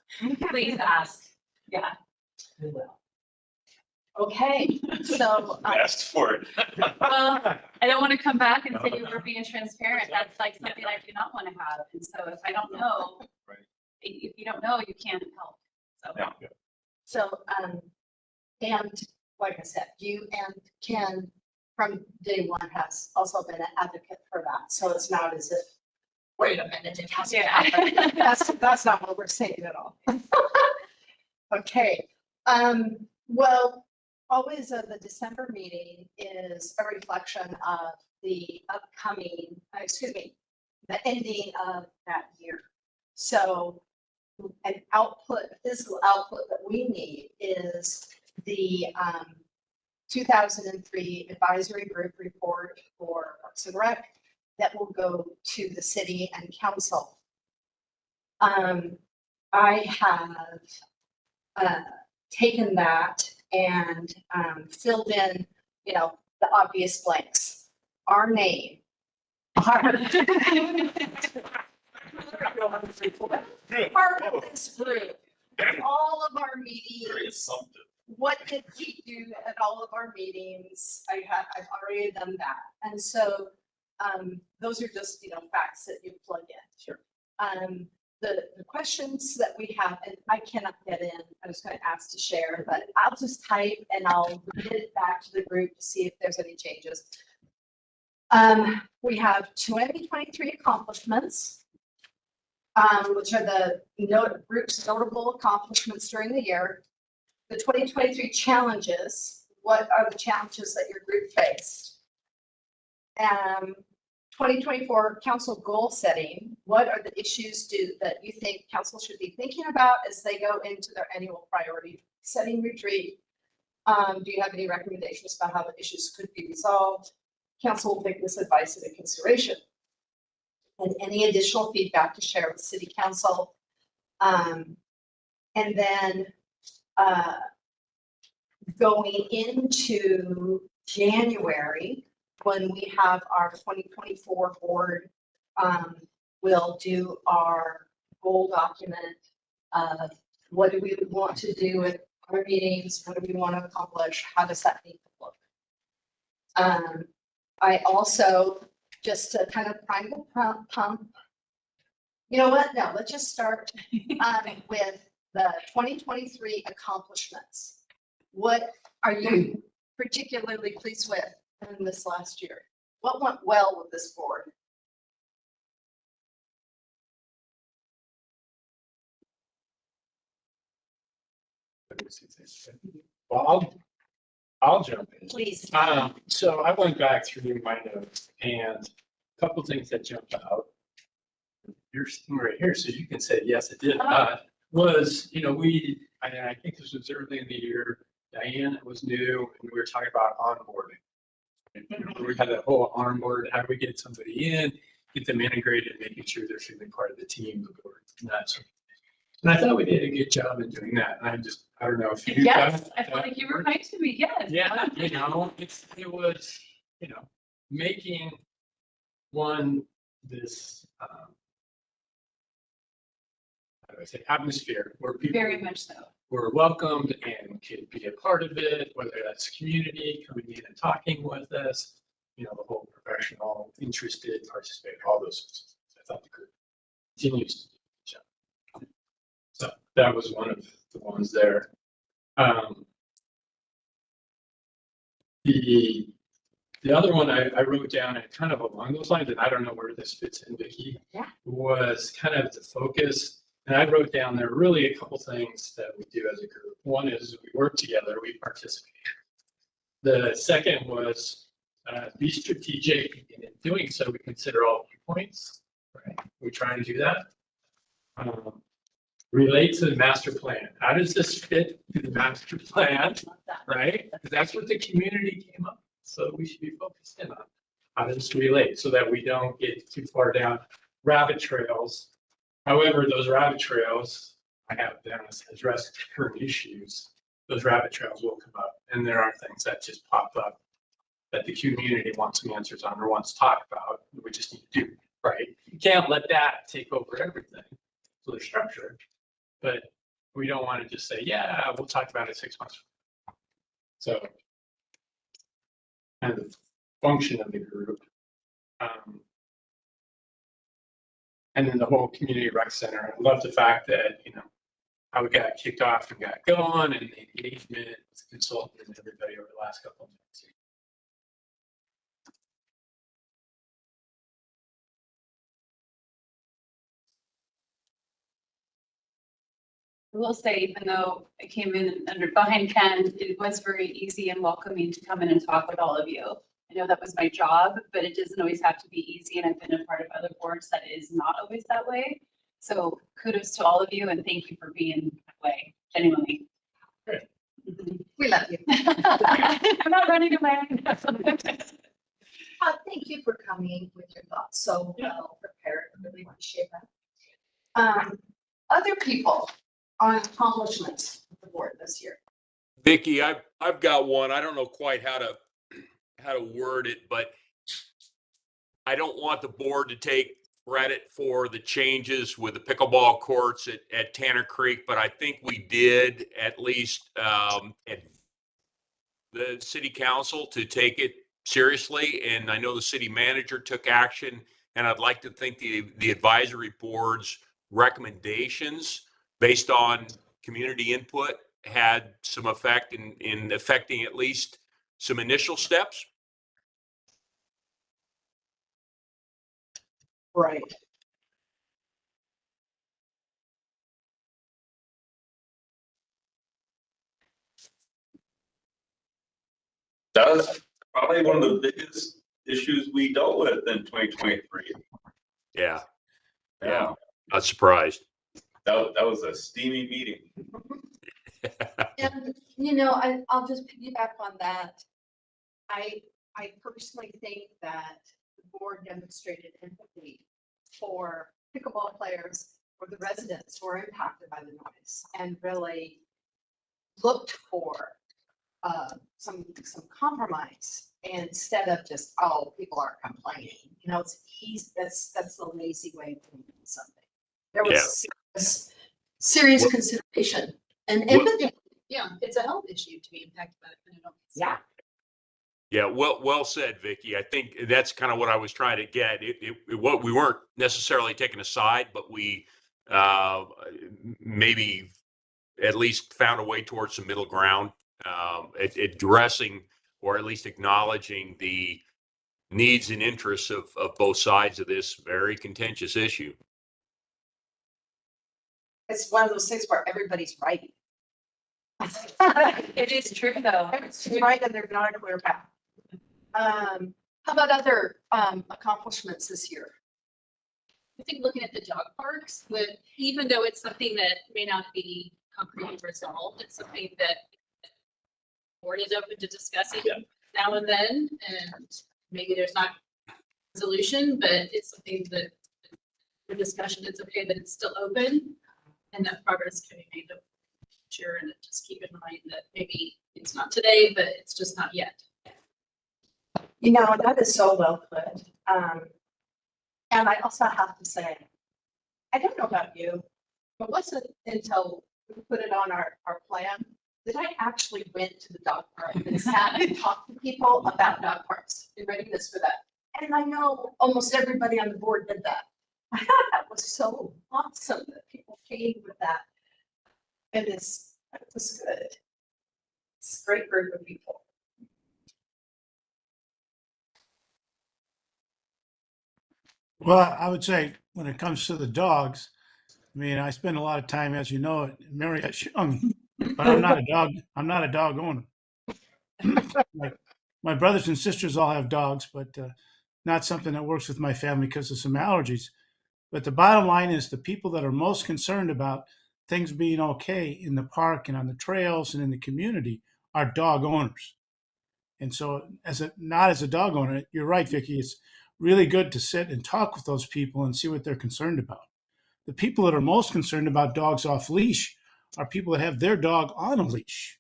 please ask. Yeah. We will. Okay, so, Asked for it. Well, I don't want to come back and say you were being transparent. That's like something I do not want to have. And so if I don't know, Right. if you don't know, you can't help. So. Yeah. so, and like I said, you and Ken from day one has also been an advocate for that. So it's not as if, wait a minute, it has to happen. That's not what we're saying at all. Okay, well, always the December meeting is a reflection of the upcoming, the ending of that year. So an output, physical output that we need is the 2003 advisory group report for Parks and Rec that will go to the city and council. I have taken that and filled in, you know, the obvious blanks. Our name. Part of this group. All of our meetings. What did we do at all of our meetings? I've already done that. And so those are just, you know, facts that you plug in. Sure. The questions that we have, and I cannot get in, I was going to ask to share, but I'll just type and I'll read it back to the group to see if there's any changes. We have 2023 accomplishments, which are the group's notable accomplishments during the year. The 2023 challenges, what are the challenges that your group faced? 2024 council goal setting, what are the issues that you think council should be thinking about as they go into their annual priority setting retreat? Do you have any recommendations about how the issues could be resolved? Council will take this advice into consideration. And any additional feedback to share with city council. And then going into January, when we have our 2024 board, we'll do our goal document of what do we want to do with our meetings, what do we want to accomplish, how does that need to look? I also, just to kind of prime the pump, you know what, no, let's just start with the 2023 accomplishments. What are you particularly pleased with in this last year? What went well with this board? Well, I'll jump in. Please. So I went back through my notes and a couple things that jumped out. You're sitting right here, so you can say, yes, it did. Was, you know, I think this was early in the year, Diane was new, and we were talking about onboarding. And, you know, we had that whole onboard, how do we get somebody in, get them integrated, making sure they're feeling part of the team, the board, and that sort of thing. And I thought we did a good job in doing that. And I don't know if you. Yes, I feel like you were right to me, yes. Yeah, you know, it was, you know, making this, how do I say, atmosphere where people. Very much so. Were welcomed and could be a part of it, whether that's community coming in and talking with us, you know, the whole professional, interested, participate, all those sorts of things. I thought the group continues to do a good job. So that was one of the ones there. The other one I wrote down and kind of along those lines, and I don't know where this fits in, Vicki, was kind of the focus. And I wrote down there really a couple things that we do as a group. One is we work together, we participate. The second was be strategic, and in doing so, we consider all viewpoints. Right? We try and do that. relate to the master plan. How does this fit to the master plan, right? Because that's what the community came up with. So we should be focused in on how does this relate so that we don't get too far down rabbit trails. However, those rabbit trails, I have them as address current issues. Those rabbit trails will come up, and there are things that just pop up that the community wants some answers on or wants to talk about. We just need to do, right? You can't let that take over everything. So the structure. But we don't want to just say, yeah, we'll talk about it 6 months from now. So, and the function of the group. And then the whole community rec center. I love the fact that, how we got kicked off and got going and the engagement with the consultant and everybody over the last couple of months. I will say, even though I came in behind Ken, it was very easy and welcoming to come in and talk with all of you. I know that was my job, but it doesn't always have to be easy. And I've been a part of other boards that is not always that way. So kudos to all of you and thank you for being that way, genuinely. Great. We love you. I'm not running away. Thank you for coming with your thoughts so well prepared. I really appreciate that. Other people on accomplishments of the board this year. Vicky, I've got one. I don't know quite how to word it, but I don't want the board to take credit for the changes with the pickleball courts at Tanner Creek, but I think we did at least at the city council to take it seriously. And I know the city manager took action, and I'd like to think the advisory board's recommendations based on community input had some effect in affecting at least some initial steps. Right. That was probably one of the biggest issues we dealt with in 2023. Yeah. Not surprised. That was a steamy meeting. And, I'll just piggyback on that. I personally think that the board demonstrated empathy for pickleball players or the residents who are impacted by the noise and really looked for some compromise instead of just, oh, people are complaining. It's easy. That's the lazy way of doing something. There was serious consideration and empathy. Yeah, it's a health issue to be impacted by it. Yeah. Yeah, well said, Vicky. I think that's kind of what I was trying to get. What we weren't necessarily taking a side, but we maybe at least found a way towards some middle ground, addressing or at least acknowledging the needs and interests of both sides of this very contentious issue. It's one of those things where everybody's right. It is true though. Everybody's right and there's not a clear path. How about other accomplishments this year? I think looking at the dog parks, even though it's something that may not be concretely resolved, it's something that the board is open to discussing now and then, and maybe there's not resolution, but it's something that for discussion, it's okay that it's still open and that progress can be made in the future, and just keep in mind that maybe it's not today, but it's just not yet. That is so well put. And I also have to say, I don't know about you, but it wasn't until we put it on our plan that I actually went to the dog park and sat and talked to people about dog parks and readiness for that. And I know almost everybody on the board did that. I thought that was so awesome that people came with that. It was good. It's a great group of people. Well, I would say when it comes to the dogs, I spend a lot of time, as you know, at Marriott Young, but I'm not a dog owner. My brothers and sisters all have dogs, but not something that works with my family because of some allergies. But the bottom line is the people that are most concerned about things being okay in the park and on the trails and in the community are dog owners. And so not as a dog owner, you're right, Vicki, it's really good to sit and talk with those people and see what they're concerned about. The people that are most concerned about dogs off leash are people that have their dog on a leash,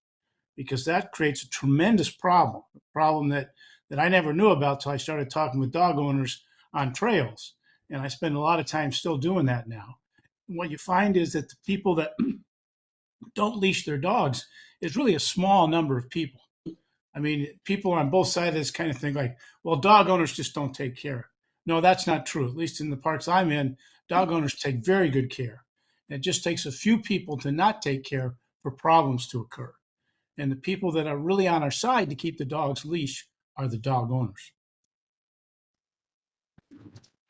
because that creates a tremendous problem, a problem that I never knew about till I started talking with dog owners on trails. And I spend a lot of time still doing that now. And what you find is that the people that don't leash their dogs is really a small number of people. I mean, people on both sides of this kind of thing like, well, dog owners just don't take care. No, that's not true. At least in the parks I'm in, dog owners take very good care. It just takes a few people to not take care for problems to occur. And the people that are really on our side to keep the dogs leash are the dog owners.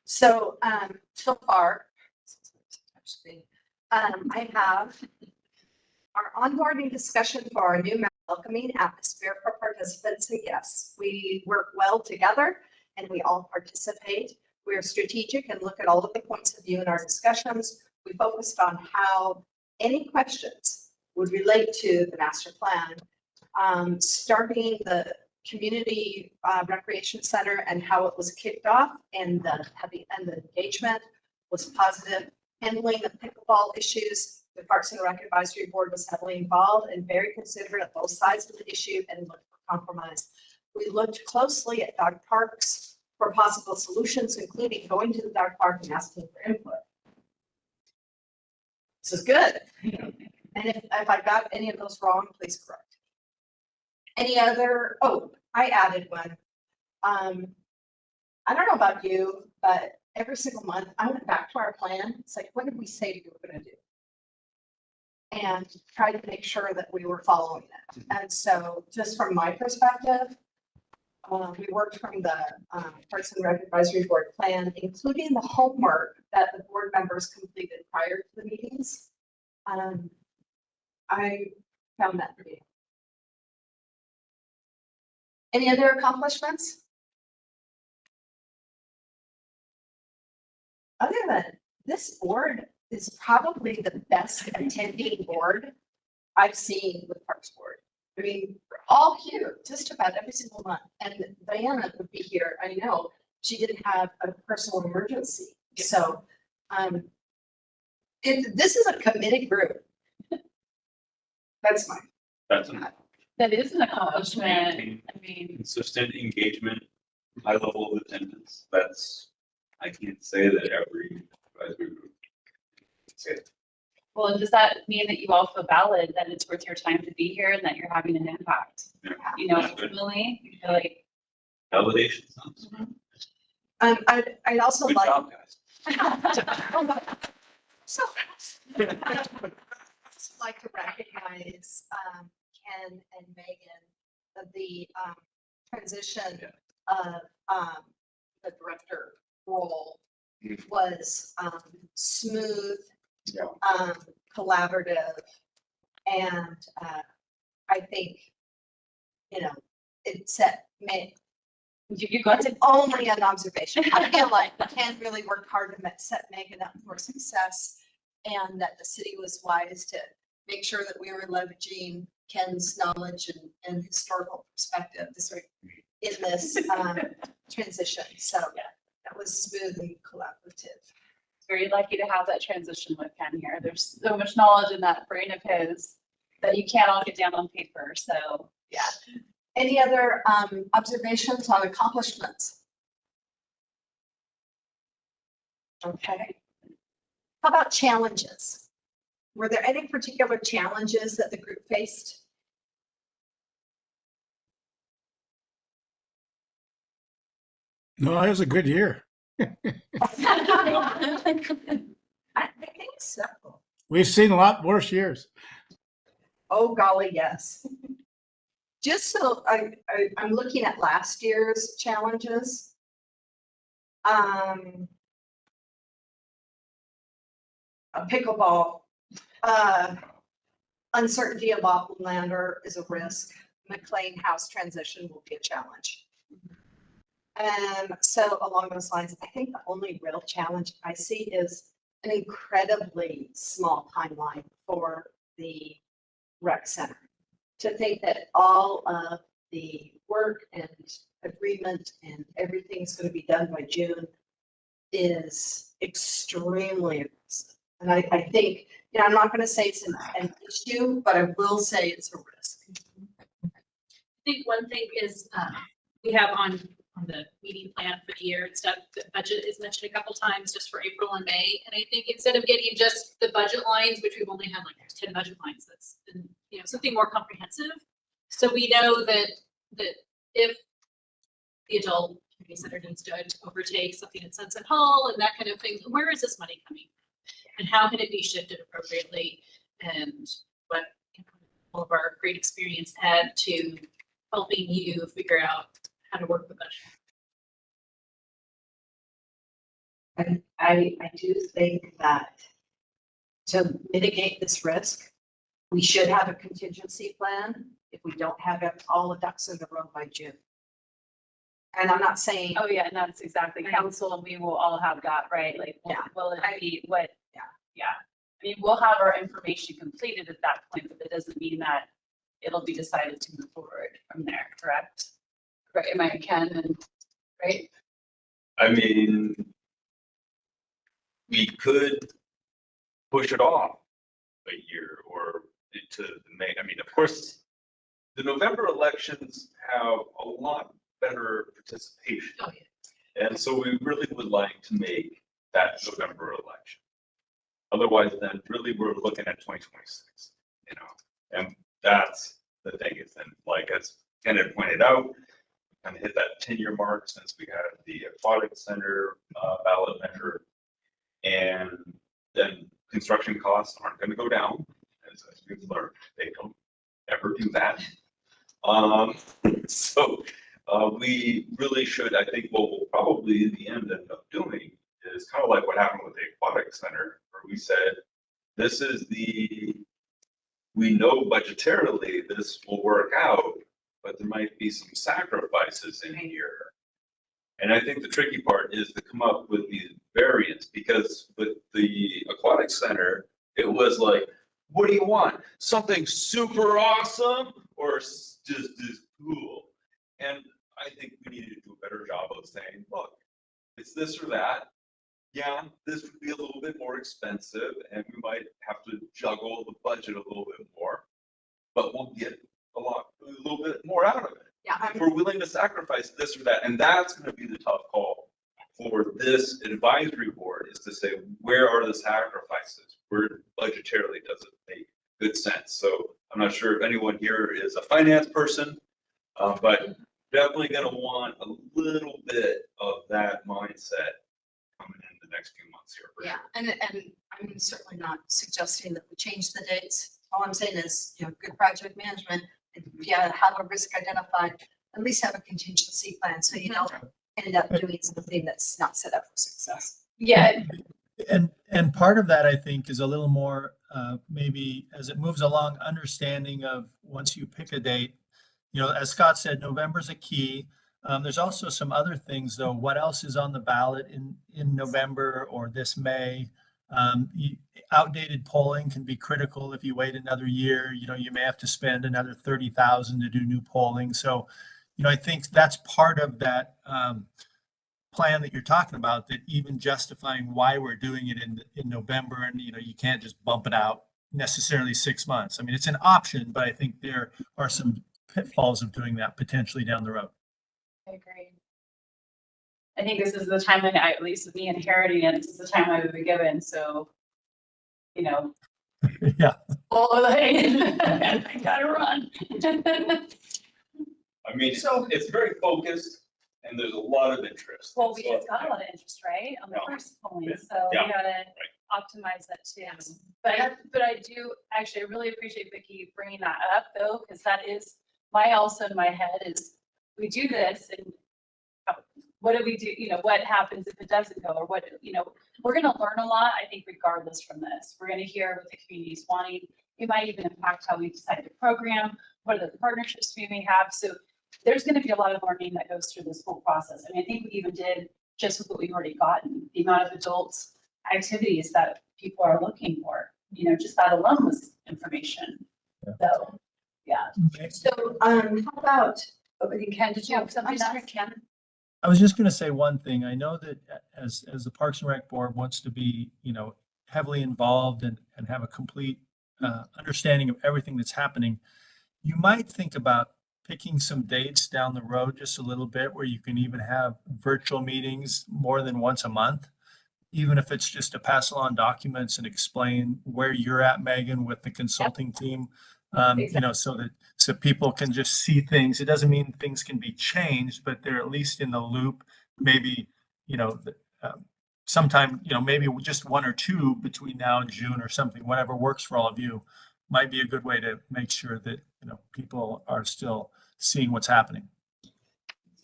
So, so far, I have our onboarding discussion for our new welcoming atmosphere for participants and guests. We work well together and we all participate. We are strategic and look at all of the points of view in our discussions. We focused on how any questions would relate to the master plan, starting the community recreation center and how it was kicked off, and the engagement was positive. Handling the pickleball issues, the Parks and Rec Advisory Board was heavily involved and very considerate of both sides of the issue and looked for compromise. We looked closely at dog parks for possible solutions, including going to the dog park and asking for input. This is good. And if I got any of those wrong, please correct. Any other, oh, I added one. I don't know about you, but every single month I went back to our plan. It's like, what did we say we were going to do? And try to make sure that we were following it. And so just from my perspective, we worked from the Parks and Rec Advisory Board plan, including the homework that the board members completed prior to the meetings. I found that pretty. Any other accomplishments? Other than this board is probably the best attending board I've seen with Parks Board. I mean, we're all here just about every single month. And Diana would be here. I know she didn't have a personal emergency. So this is a committed group. That's mine. That is an accomplishment. I mean, Consistent engagement, high level of attendance. I can't say that every advisory group can say that. well, does that mean that you all feel valid, that it's worth your time to be here and that you're having an impact? Yeah. You know, That's good. ultimately, you feel like. Validation sounds. I'd also Good like. job, guys. So, I'd also like to recognize Ken and Megan, the transition of the director role was smooth, collaborative, and I think, you know, it set me. It's only an observation. I feel like Ken really worked hard to set Megan up for success, and that the city was wise to make sure that we were leveraging Ken's knowledge and historical perspective in this transition. So that was smooth and collaborative. Very lucky to have that transition with Ken here. There's so much knowledge in that brain of his that you can't all get down on paper. So yeah. Any other observations on accomplishments? Okay. How about challenges? Were there any particular challenges that the group faced? No, it was a good year. I think so. We've seen a lot worse years. Oh, golly, yes. Just so I'm looking at last year's challenges. A pickleball, uncertainty of Oppenlander is a risk. McLean House transition will be a challenge. And so along those lines, I think the only real challenge I see is an incredibly small timeline for the rec center. To think that all of the work and agreement and everything's going to be done by June is extremely aggressive. And I think, you know, I'm not going to say it's an issue, but I will say it's a risk. I think one thing is, we have on the meeting plan for the year and stuff, the budget is mentioned a couple times just for April and May. And I think instead of getting just the budget lines, which we've only had like 10 budget lines, that's, you know, something more comprehensive. So we know that if the adult community center needs to overtake something at Sunset Hall and that kind of thing, where is this money coming from? And how can it be shifted appropriately? And what all of our great experience had to helping you figure out how to work with that. I do think that to mitigate this risk, we should have a contingency plan if we don't have all the ducks in a row by June. And I'm not saying, Oh, yeah, and that's exactly, council, and we will all have that, right? Like, Yeah. will it be what? Yeah. Yeah, I mean, we'll have our information completed at that point, but that doesn't mean that it'll be decided to move forward from there, correct? Right, am I Ken and, right? I mean, we could push it off a year or to May. I mean, of course, the November elections have a lot better participation. Oh, yeah. And so we really would like to make that November election. Otherwise, then really we're looking at 2026, you know, and that's the thing is then, like, as Ken had pointed out, kind of hit that 10-year mark since we had the aquatic center ballot measure. And then construction costs aren't going to go down, as we've learned. They don't ever do that. So we really should, I think what we'll probably in the end end up doing is kind of like what happened with the aquatic center, where we said, this is we know budgetarily this will work out, but there might be some sacrifices in here. And I think the tricky part is to come up with these variants, because with the aquatic center, it was like, what do you want? Something super awesome or just cool? And I think we need to do a better job of saying, look, it's this or that. Yeah, this would be a little bit more expensive and we might have to juggle the budget a little bit more, but we'll get a little bit more out of it. yeah, If we're willing to sacrifice this or that, and that's going to be the tough call for this advisory board, is to say, where are the sacrifices? Where budgetarily does it make good sense? So I'm not sure if anyone here is a finance person, but definitely going to want a little bit of that mindset coming in the next few months here. For yeah. sure. And I'm certainly not suggesting that we change the dates. All I'm saying is, you know, good project management. If you have a risk identified, at least have a contingency plan so you don't end up doing something that's not set up for success. Yeah, And part of that, I think, is a little more, maybe as it moves along, understanding of once you pick a date, you know, as Scott said, November's a key. There's also some other things, though. What else is on the ballot in November or this May? Outdated polling can be critical. If you wait another year, you know, you may have to spend another 30,000 to do new polling. So, you know, I think that's part of that plan that you're talking about, that even justifying why we're doing it in November, and, you know, you can't just bump it out necessarily 6 months. I mean, it's an option, but I think there are some pitfalls of doing that potentially down the road. I agree. I think this is the time when at least with me inheriting it, this is the time I would be given, so, you know. Yeah. Oh, I gotta run. I mean, so it's very focused and there's a lot of interest. Well, we So, just got a lot of interest, right, on the Yeah. first polling, so we Yeah. gotta optimize that too. But I do, actually, I really appreciate Vicki bringing that up though, because that is, also in my head is, we do this and what do we do, you know, what happens if it doesn't go, or what, you know, we're gonna learn a lot, I think, regardless from this. We're gonna hear what the community's wanting. It might even impact how we decide the program, what are the partnerships we may have. So there's gonna be a lot of learning that goes through this whole process. I mean, I think we even did just with what we've already gotten, the amount of adults activities that people are looking for. you know, just that alone was information. So, yeah. So, how about, Ken, did you have something? I'm sorry, Ken? I was just gonna say one thing. I know that as the Parks and Rec Board wants to be, heavily involved and have a complete understanding of everything that's happening, you might think about picking some dates down the road just a little bit where you can even have virtual meetings more than once a month, even if it's just to pass along documents and explain where you're at, Megan, with the consulting team. So people can just see things. It doesn't mean things can be changed, but they're at least in the loop. Maybe, sometime, maybe just one or two between now and June or something, whatever works for all of you, might be a good way to make sure that, people are still seeing what's happening.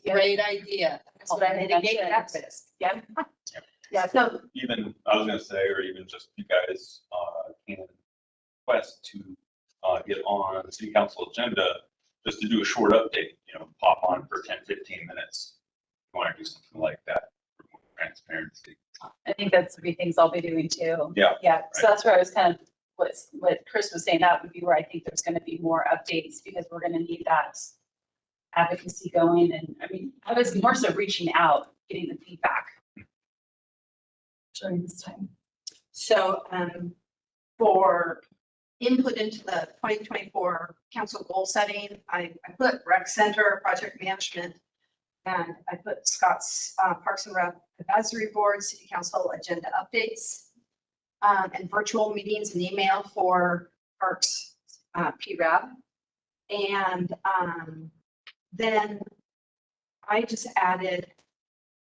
Great idea. That's what I mitigate that risk. Yeah. yeah, so, Even, I was gonna say, or even just you guys, can request to, get on the city council agenda, just to do a short update, pop on for 10-15 minutes. If you want to do something like that for more transparency. I think that's the big things I'll be doing too. Yeah. Yeah, so that's where I was kind of, what Chris was saying, that would be where I think there's gonna be more updates, because we're gonna need that advocacy going. And I mean, I was more so reaching out, getting the feedback during this time. so, for input into the 2024 council goal setting, I put rec center, project management, and I put Scott's Parks and Rec Advisory Board, City Council agenda updates, and virtual meetings and email for Parks PRAB. And then I just added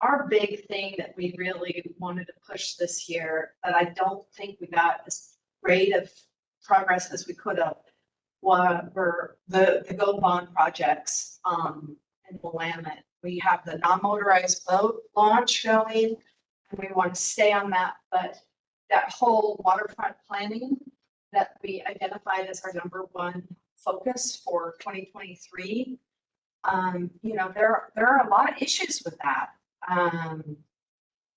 our big thing that we really wanted to push this year, that I don't think we got as great of progress as we could have, were the Go Bond projects in Willamette. We have the non-motorized boat launch going, and we want to stay on that, but that whole waterfront planning that we identified as our #1 focus for 2023, there are a lot of issues with that.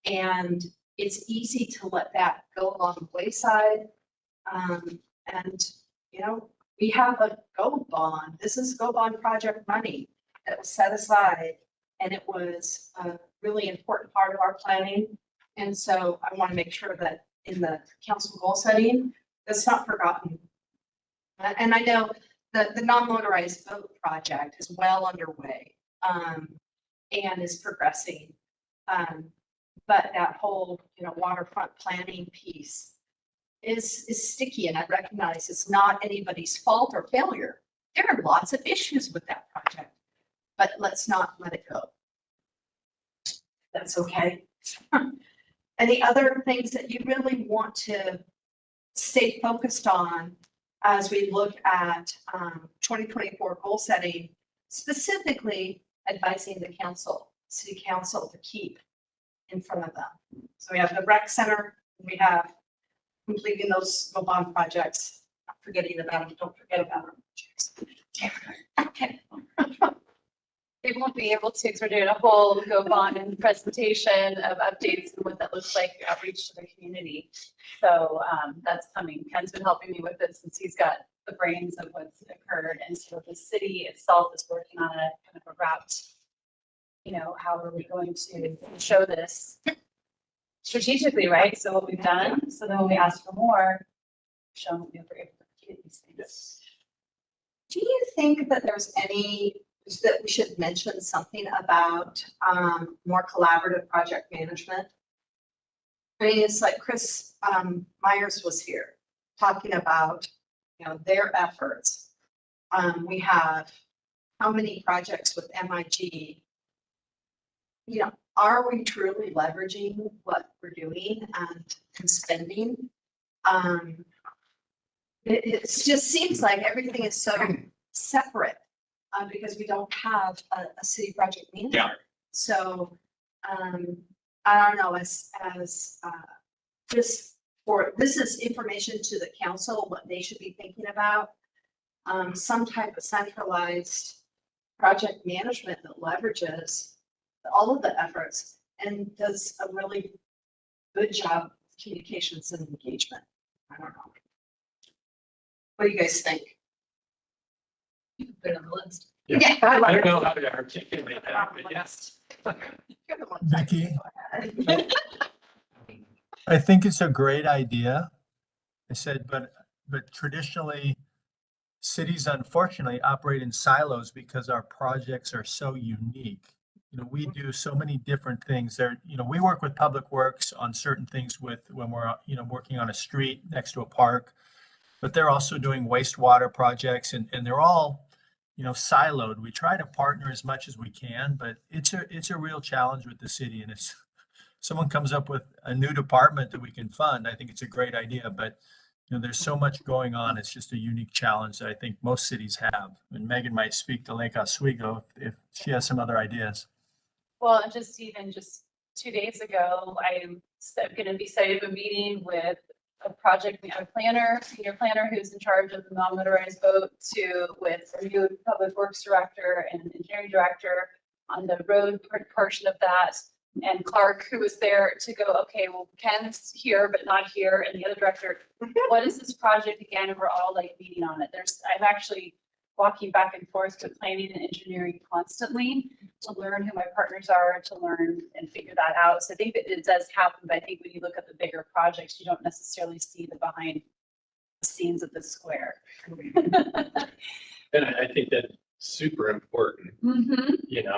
And it's easy to let that go along the wayside. We have a Go Bond. This is Go Bond project money that was set aside, and it was a really important part of our planning. And so I want to make sure that in the council goal setting, that's not forgotten. And I know that the non-motorized boat project is well underway, and is progressing. But that whole, waterfront planning piece is sticky, and I recognize it's not anybody's fault or failure. There are lots of issues with that project, but let's not let it go. That's okay. And the other things that you really want to stay focused on as we look at 2024 goal setting, specifically advising the council, city council, to keep in front of them. So we have the rec center, we have completing those Go Bond projects, not forgetting about them, don't forget about them. Okay. They won't be able to, because we're doing a whole Go Bond and presentation of updates and what that looks like, outreach to the community. So that's coming. Ken's been helping me with this since he's got the brains of what's occurred. And so the city itself is working on a kind of a route. How are we going to show this strategically, right? So what we've done, so then when we ask for more, show them we're able to get these things. Do you think that there's that we should mention something about more collaborative project management? I mean, it's like Chris Myers was here talking about, their efforts. We have how many projects with MIG? Are we truly leveraging what we're doing and spending? It just seems like everything is so separate because we don't have a city project manager. Yeah. So I don't know, as this is information to the council, what they should be thinking about. Some type of centralized project management that leverages all of the efforts and does a really good job of communications and engagement. I don't know. What do you guys think? You can put it on the list. Yeah. I I like don't it. know how to articulate that, but yes. You're the one. Vicky, Go ahead. I think it's a great idea. I said, but traditionally, cities unfortunately operate in silos because our projects are so unique. You know, we do so many different things there. You know, we work with Public Works on certain things when we're, working on a street next to a park. But they're also doing wastewater projects and they're all, siloed. We try to partner as much as we can, but it's a real challenge with the city. And if someone comes up with a new department that we can fund, I think it's a great idea, but there's so much going on. It's just a unique challenge that I think most cities have. And Megan might speak to Lake Oswego if she has some other ideas. Well, and just 2 days ago, I'm going to be setting up a meeting with a senior planner who's in charge of the non-motorized boat with a new public works director and engineering director on the road portion of that. And Clark, who was there to go, okay, well, Ken's here, but not here. And the other director, what is this project again? And we're all like meeting on it. I'm actually walking back and forth to planning and engineering constantly to learn who my partners are, to learn and figure that out. So I think it does happen, but I think when you look at the bigger projects, you don't necessarily see the behind the scenes of the square. And I think that's super important,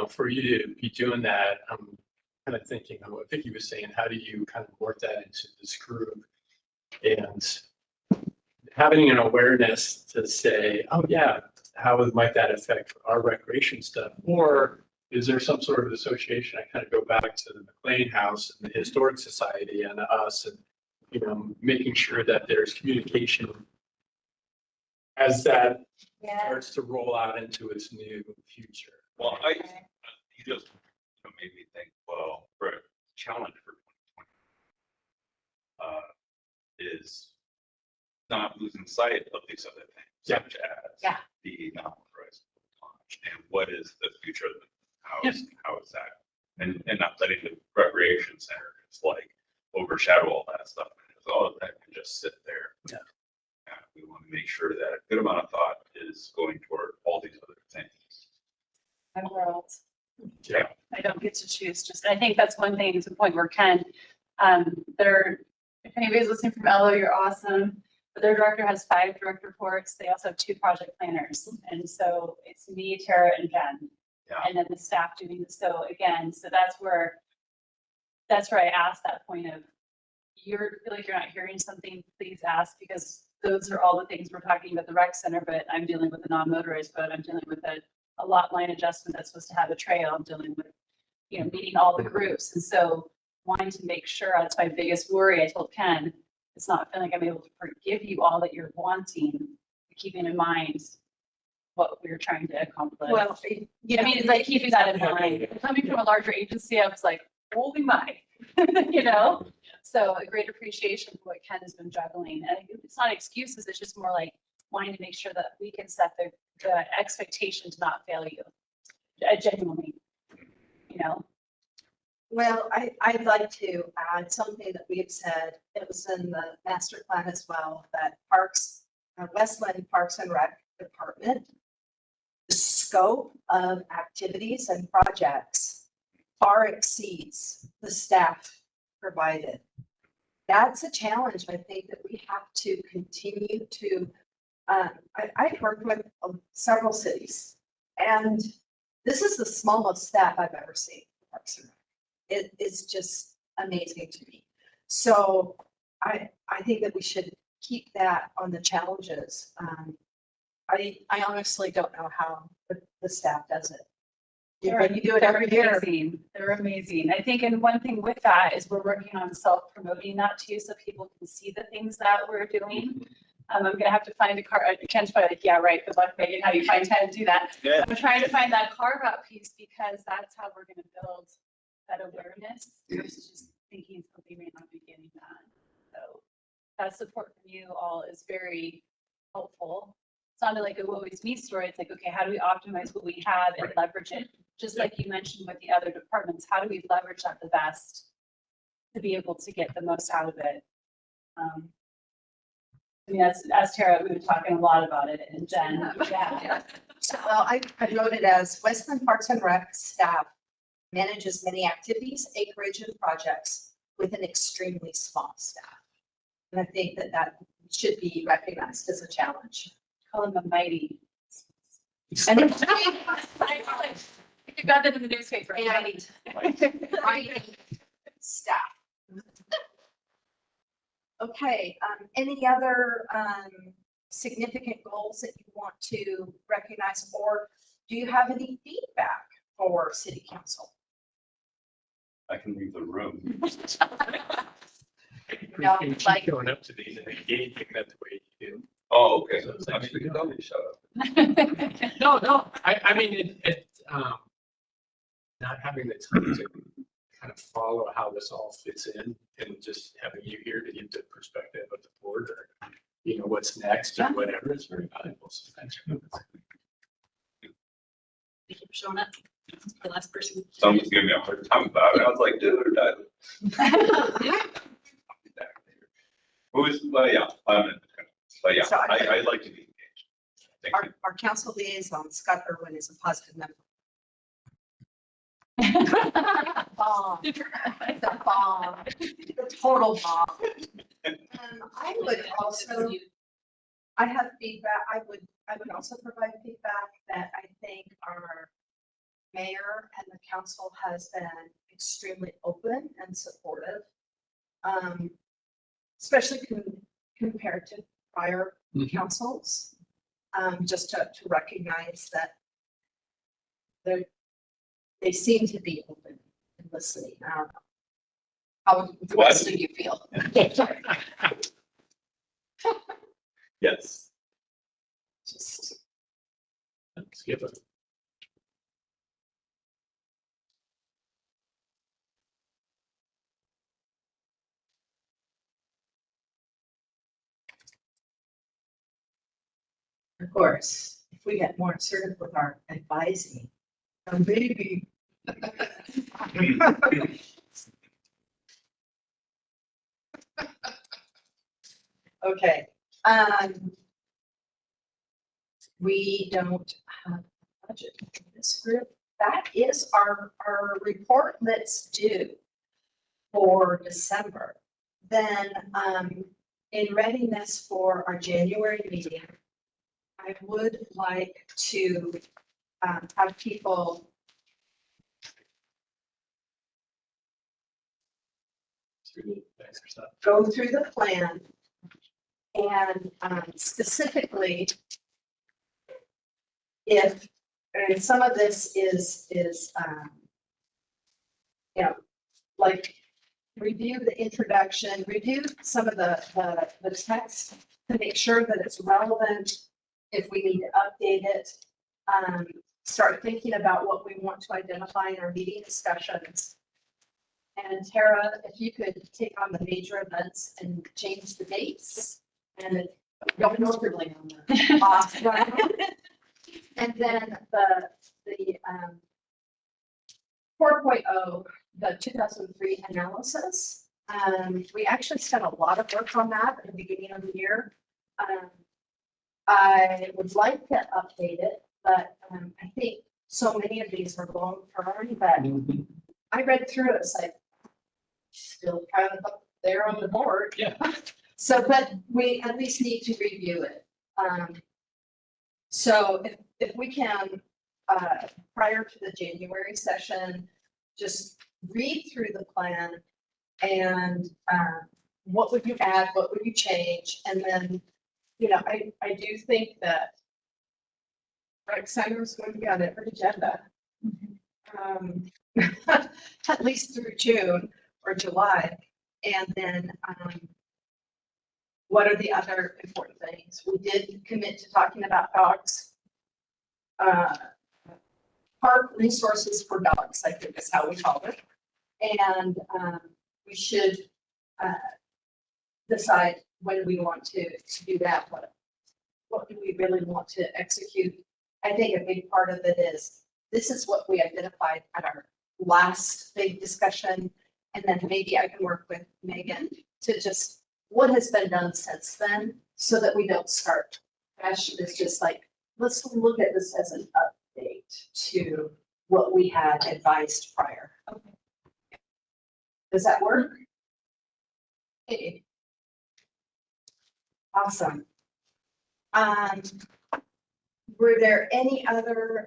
for you to be doing that. I'm kind of thinking of what Vicky was saying, how do you kind of work that into this group? And having an awareness to say, oh yeah, how might that affect our recreation stuff? Or is there some sort of association? I kind of go back to the McLean House and the Historic Society and us and, making sure that there's communication as that starts to roll out into its new future. Well, you just made me think, well, for a challenge for 2020 is not losing sight of these other things, such as the non-motorized launch and what is the future of the house, how is that? And not letting the recreation center just like overshadow all that stuff. Because all of that can just sit there. Yeah. We want to make sure that a good amount of thought is going toward all these other things. My world. Yeah. I don't get to choose. I think that's one thing to the point where Ken, if anybody's listening from LO, you're awesome. But their director has 5 direct reports. They also have 2 project planners. And so it's me, Tara, and Jen. Yeah. And then the staff doing this. So again, that's where I asked that point of, you feel like you're not hearing something, please ask, because those are all the things we're talking about the rec center, but I'm dealing with a non-motorized boat. I'm dealing with a lot line adjustment that's supposed to have a trail. I'm dealing with, meeting all the groups. And so wanting to make sure, that's my biggest worry. I told Ken, it's not feeling like I'm able to give you all that you're wanting, keeping in mind what we're trying to accomplish. Well, it's like keeping that in mind. Coming from a larger agency, I was like, holy my, So a great appreciation for what Ken has been juggling. And it's not excuses, it's just more like wanting to make sure that we can set the expectation to not fail you. Genuinely, Well, I'd like to add something that we've said, it was in the master plan as well, that Westland Parks and Rec Department, the scope of activities and projects far exceeds the staff provided. That's a challenge, I think, that we have to continue to, I've worked with several cities, and this is the smallest staff I've ever seen. Parks and Rec. It is just amazing to me. So I think that we should keep that on the challenges. I honestly don't know how the staff does it. You do it every year. They're amazing. I think, and one thing with that is we're working on self-promoting that too, so people can see the things that we're doing. I'm gonna have to find a car. Ken's probably like, yeah, right. Good luck, Megan. How do you find time to do that? Yeah. I'm trying to find that carve out piece because that's how we're gonna build that awareness versus just thinking something may not be getting that. So that support from you all is very helpful. It's not like a woe is me story. It's like, okay, how do we optimize what we have and leverage it? Just like you mentioned with the other departments, how do we leverage that the best to be able to get the most out of it? I mean, as Tara, we were talking a lot about it and Jen. Yeah. So, well, I wrote it as Westland Parks and Rec staff manages many activities, acreage and projects with an extremely small staff. And I think that that should be recognized as a challenge. Call them a mighty. And then, you got that in the newspaper, mighty. Staff. Okay, any other significant goals that you want to recognize, or do you have any feedback for city council? I can leave the room. No, You keep like- going up to these and engaging that the way you do. Oh, okay. So it's I mean, actually you good. can shut up. No, I mean, not having the time to kind of follow how this all fits in and just having you here to give the perspective of the board or, you know, what's next or whatever is very valuable. So thanks. Thank you for showing up. The last person. Someone's giving me a hard time about it. I was like, dude, well, yeah, but yeah, So I'd like to be engaged. Thank you. Our council liaison, Scott Irwin, is a positive member. Bomb. The bomb. The total bomb. I would also, I have feedback, I would also provide feedback that I think our mayor and the council has been extremely open and supportive. Especially compared to prior councils, just to recognize that they seem to be open and listening. I don't know. How what do you feel? Yes. Just Skip it. of course, if we get more assertive with our advising, maybe. Okay, we don't have a budget for this group. That is our report that's due for December. Then, in readiness for our January meeting, I would like to have people go through the plan and specifically if, and some of this is you know, like review the introduction, review some of the text to make sure that it's relevant. If we need to update it, start thinking about what we want to identify in our meeting discussions. And Tara, if you could take on the major events and change the dates and don't know really on that. And then the 4.0, the 2003 analysis. We actually spent a lot of work on that at the beginning of the year. I would like to update it, but I think so many of these are long term that I read through it. It's like still kind of up there on the board. Yeah. So, but we at least need to review it. So if we can, prior to the January session, just read through the plan and what would you add, what would you change? And then, you know, I do think that rec center is going to be on every agenda. At least through June or July. And then what are the other important things? We did commit to talking about dogs. Park resources for dogs, I think is how we call it. And we should decide when we want to do that. What do we really want to execute? I think a big part of it is, this is what we identified at our last big discussion. And then maybe I can work with Megan to just, what has been done since then? so that we don't start fresh. It's just like, let's look at this as an update to what we had advised prior. Okay. Does that work? Okay. Awesome. Were there any other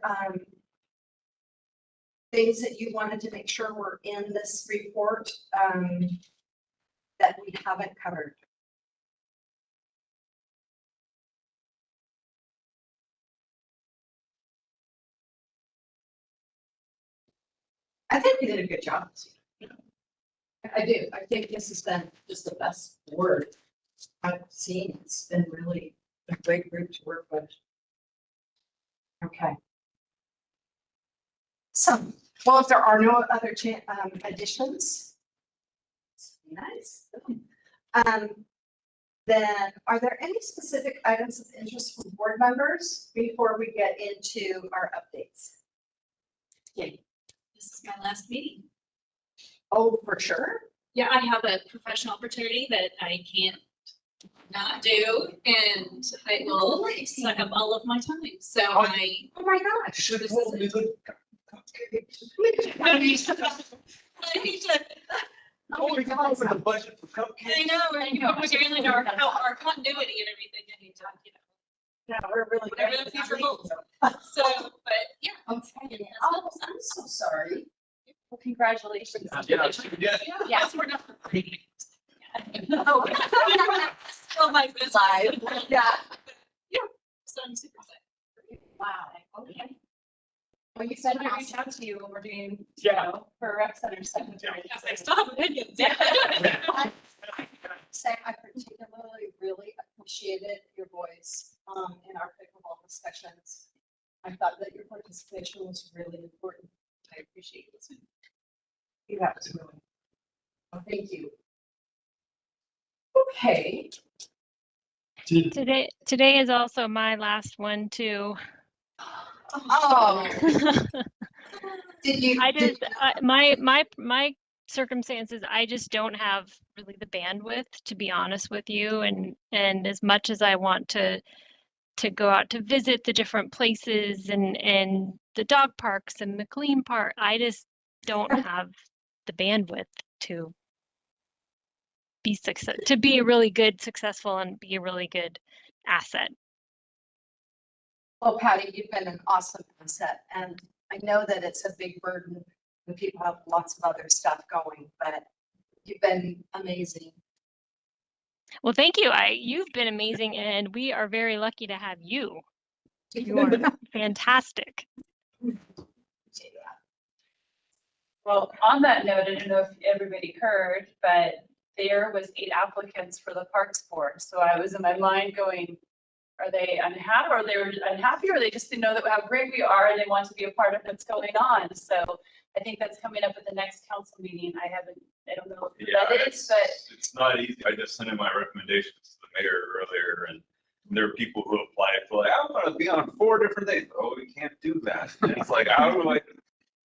things that you wanted to make sure were in this report that we haven't covered? I think we did a good job. I do. I think this has been just the best word I've seen. It's been really a great group to work with. Okay. So, well, if there are no other additions, nice. Then are there any specific items of interest from board members before we get into our updates? This is my last meeting. Oh, for sure. Yeah, I have a professional opportunity that I can't not do, and I will suck up all of my time. So Oh my gosh. Should This have is told me it. the I need to. Oh my God, for the budget for I cupcakes. know, but you really know our continuity and everything. I need to, Yeah, we're really. whatever the future holds. So, but yeah. Okay. Oh, I'm so sorry. Well, congratulations. Yeah. Yes, we're not. Oh. Oh, my goodness. Live. Yeah. So I'm super excited. Wow, okay. Well, you said I reached out to you when we're doing, for rec center secretary. Yes, I still have opinions. Say, I particularly really appreciated your voice in our pickleball discussions. I thought that your participation was really important. I appreciate this. That was really. Well, thank you. Okay. Today is also my last one too. Oh. Did you? My circumstances, I just don't have really the bandwidth, to be honest with you, and as much as I want to go out to visit the different places and the dog parks and McLean Park, I just don't have the bandwidth to be a really good, successful, and be a really good asset. Well, Patty, you've been an awesome asset, and I know that it's a big burden when people have lots of other stuff going, but you've been amazing. Well, thank you. You've been amazing, and we are very lucky to have you. You are fantastic. Well, on that note, I don't know if everybody heard, but there was 8 applicants for the Parks Board. So I was in my mind going, are they unhappy, or they were unhappy, or they just didn't know that how great we are and they want to be a part of what's going on. So I think that's coming up at the next council meeting. I don't know if that is, but It's not easy. I just sent in my recommendations to the mayor earlier, and there are people who applied for like, I want to be on 4 different things. Oh, we can't do that. And it's like, how do I?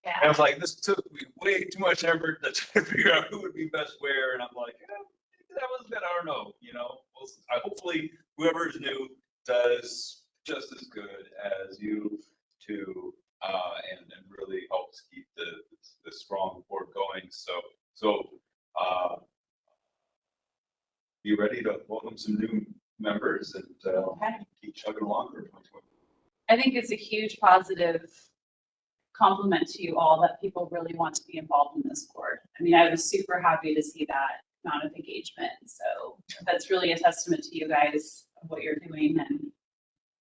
yeah. And I was like, this took me way too much effort to try to figure out who would be best where. And I'm like, that was good. I don't know. Hopefully whoever's new does just as good as you two, and really helps keep the strong board going. So be ready to welcome some new members and keep chugging along for 2020. I think it's a huge positive compliment to you all that people really want to be involved in this board. I mean, I was super happy to see that amount of engagement. So that's really a testament to you guys of what you're doing and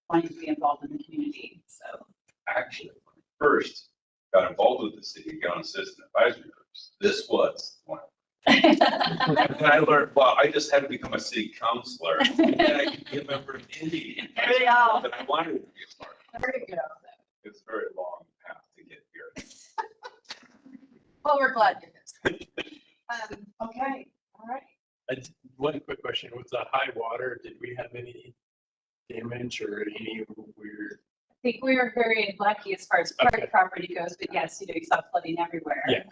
wanting to be involved in the community. So Actually, when I first got involved with the city, got on assistant advisory groups, this was one of them. And I learned, well, I just had to become a city councilor, and then I could be a member of any. There you go. That I wanted to be a part of. Very good. It's a very long path to get here. Well, we're glad you're here. Okay, all right. One quick question, with the high water, did we have any damage or any weird? I think we were very lucky as far as private property goes, but yes, you saw flooding everywhere. Yeah.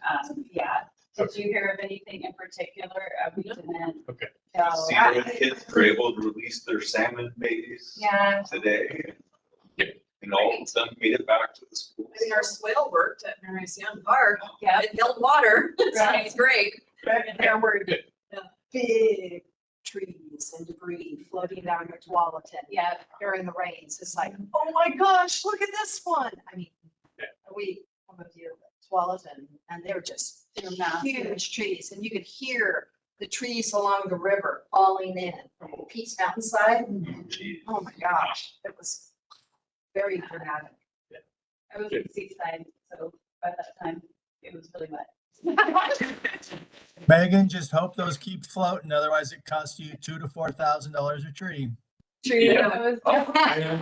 Yeah. Did you hear of anything in particular? We didn't. Okay. No. See where the kids were able to release their salmon babies Yeah. today. And all of them made it back to the schools. I mean, our swale worked at Mary's Young Park. Yeah. It held water. Right. It's great. There were big trees and debris floating down your Tualatin. Yeah. During the rains. It's like, oh my gosh, look at this one. I mean, some of you at Tualatin, and they're just They're massive. huge trees, and you could hear the trees along the river falling in from the Peace Mountainside. Gee. Oh my gosh, it was very dramatic. I was in Seaside, so by that time it was really wet. Megan, just hope those keep floating, otherwise it costs you $2,000 to $4,000 a tree. True. Yeah. It was Oh,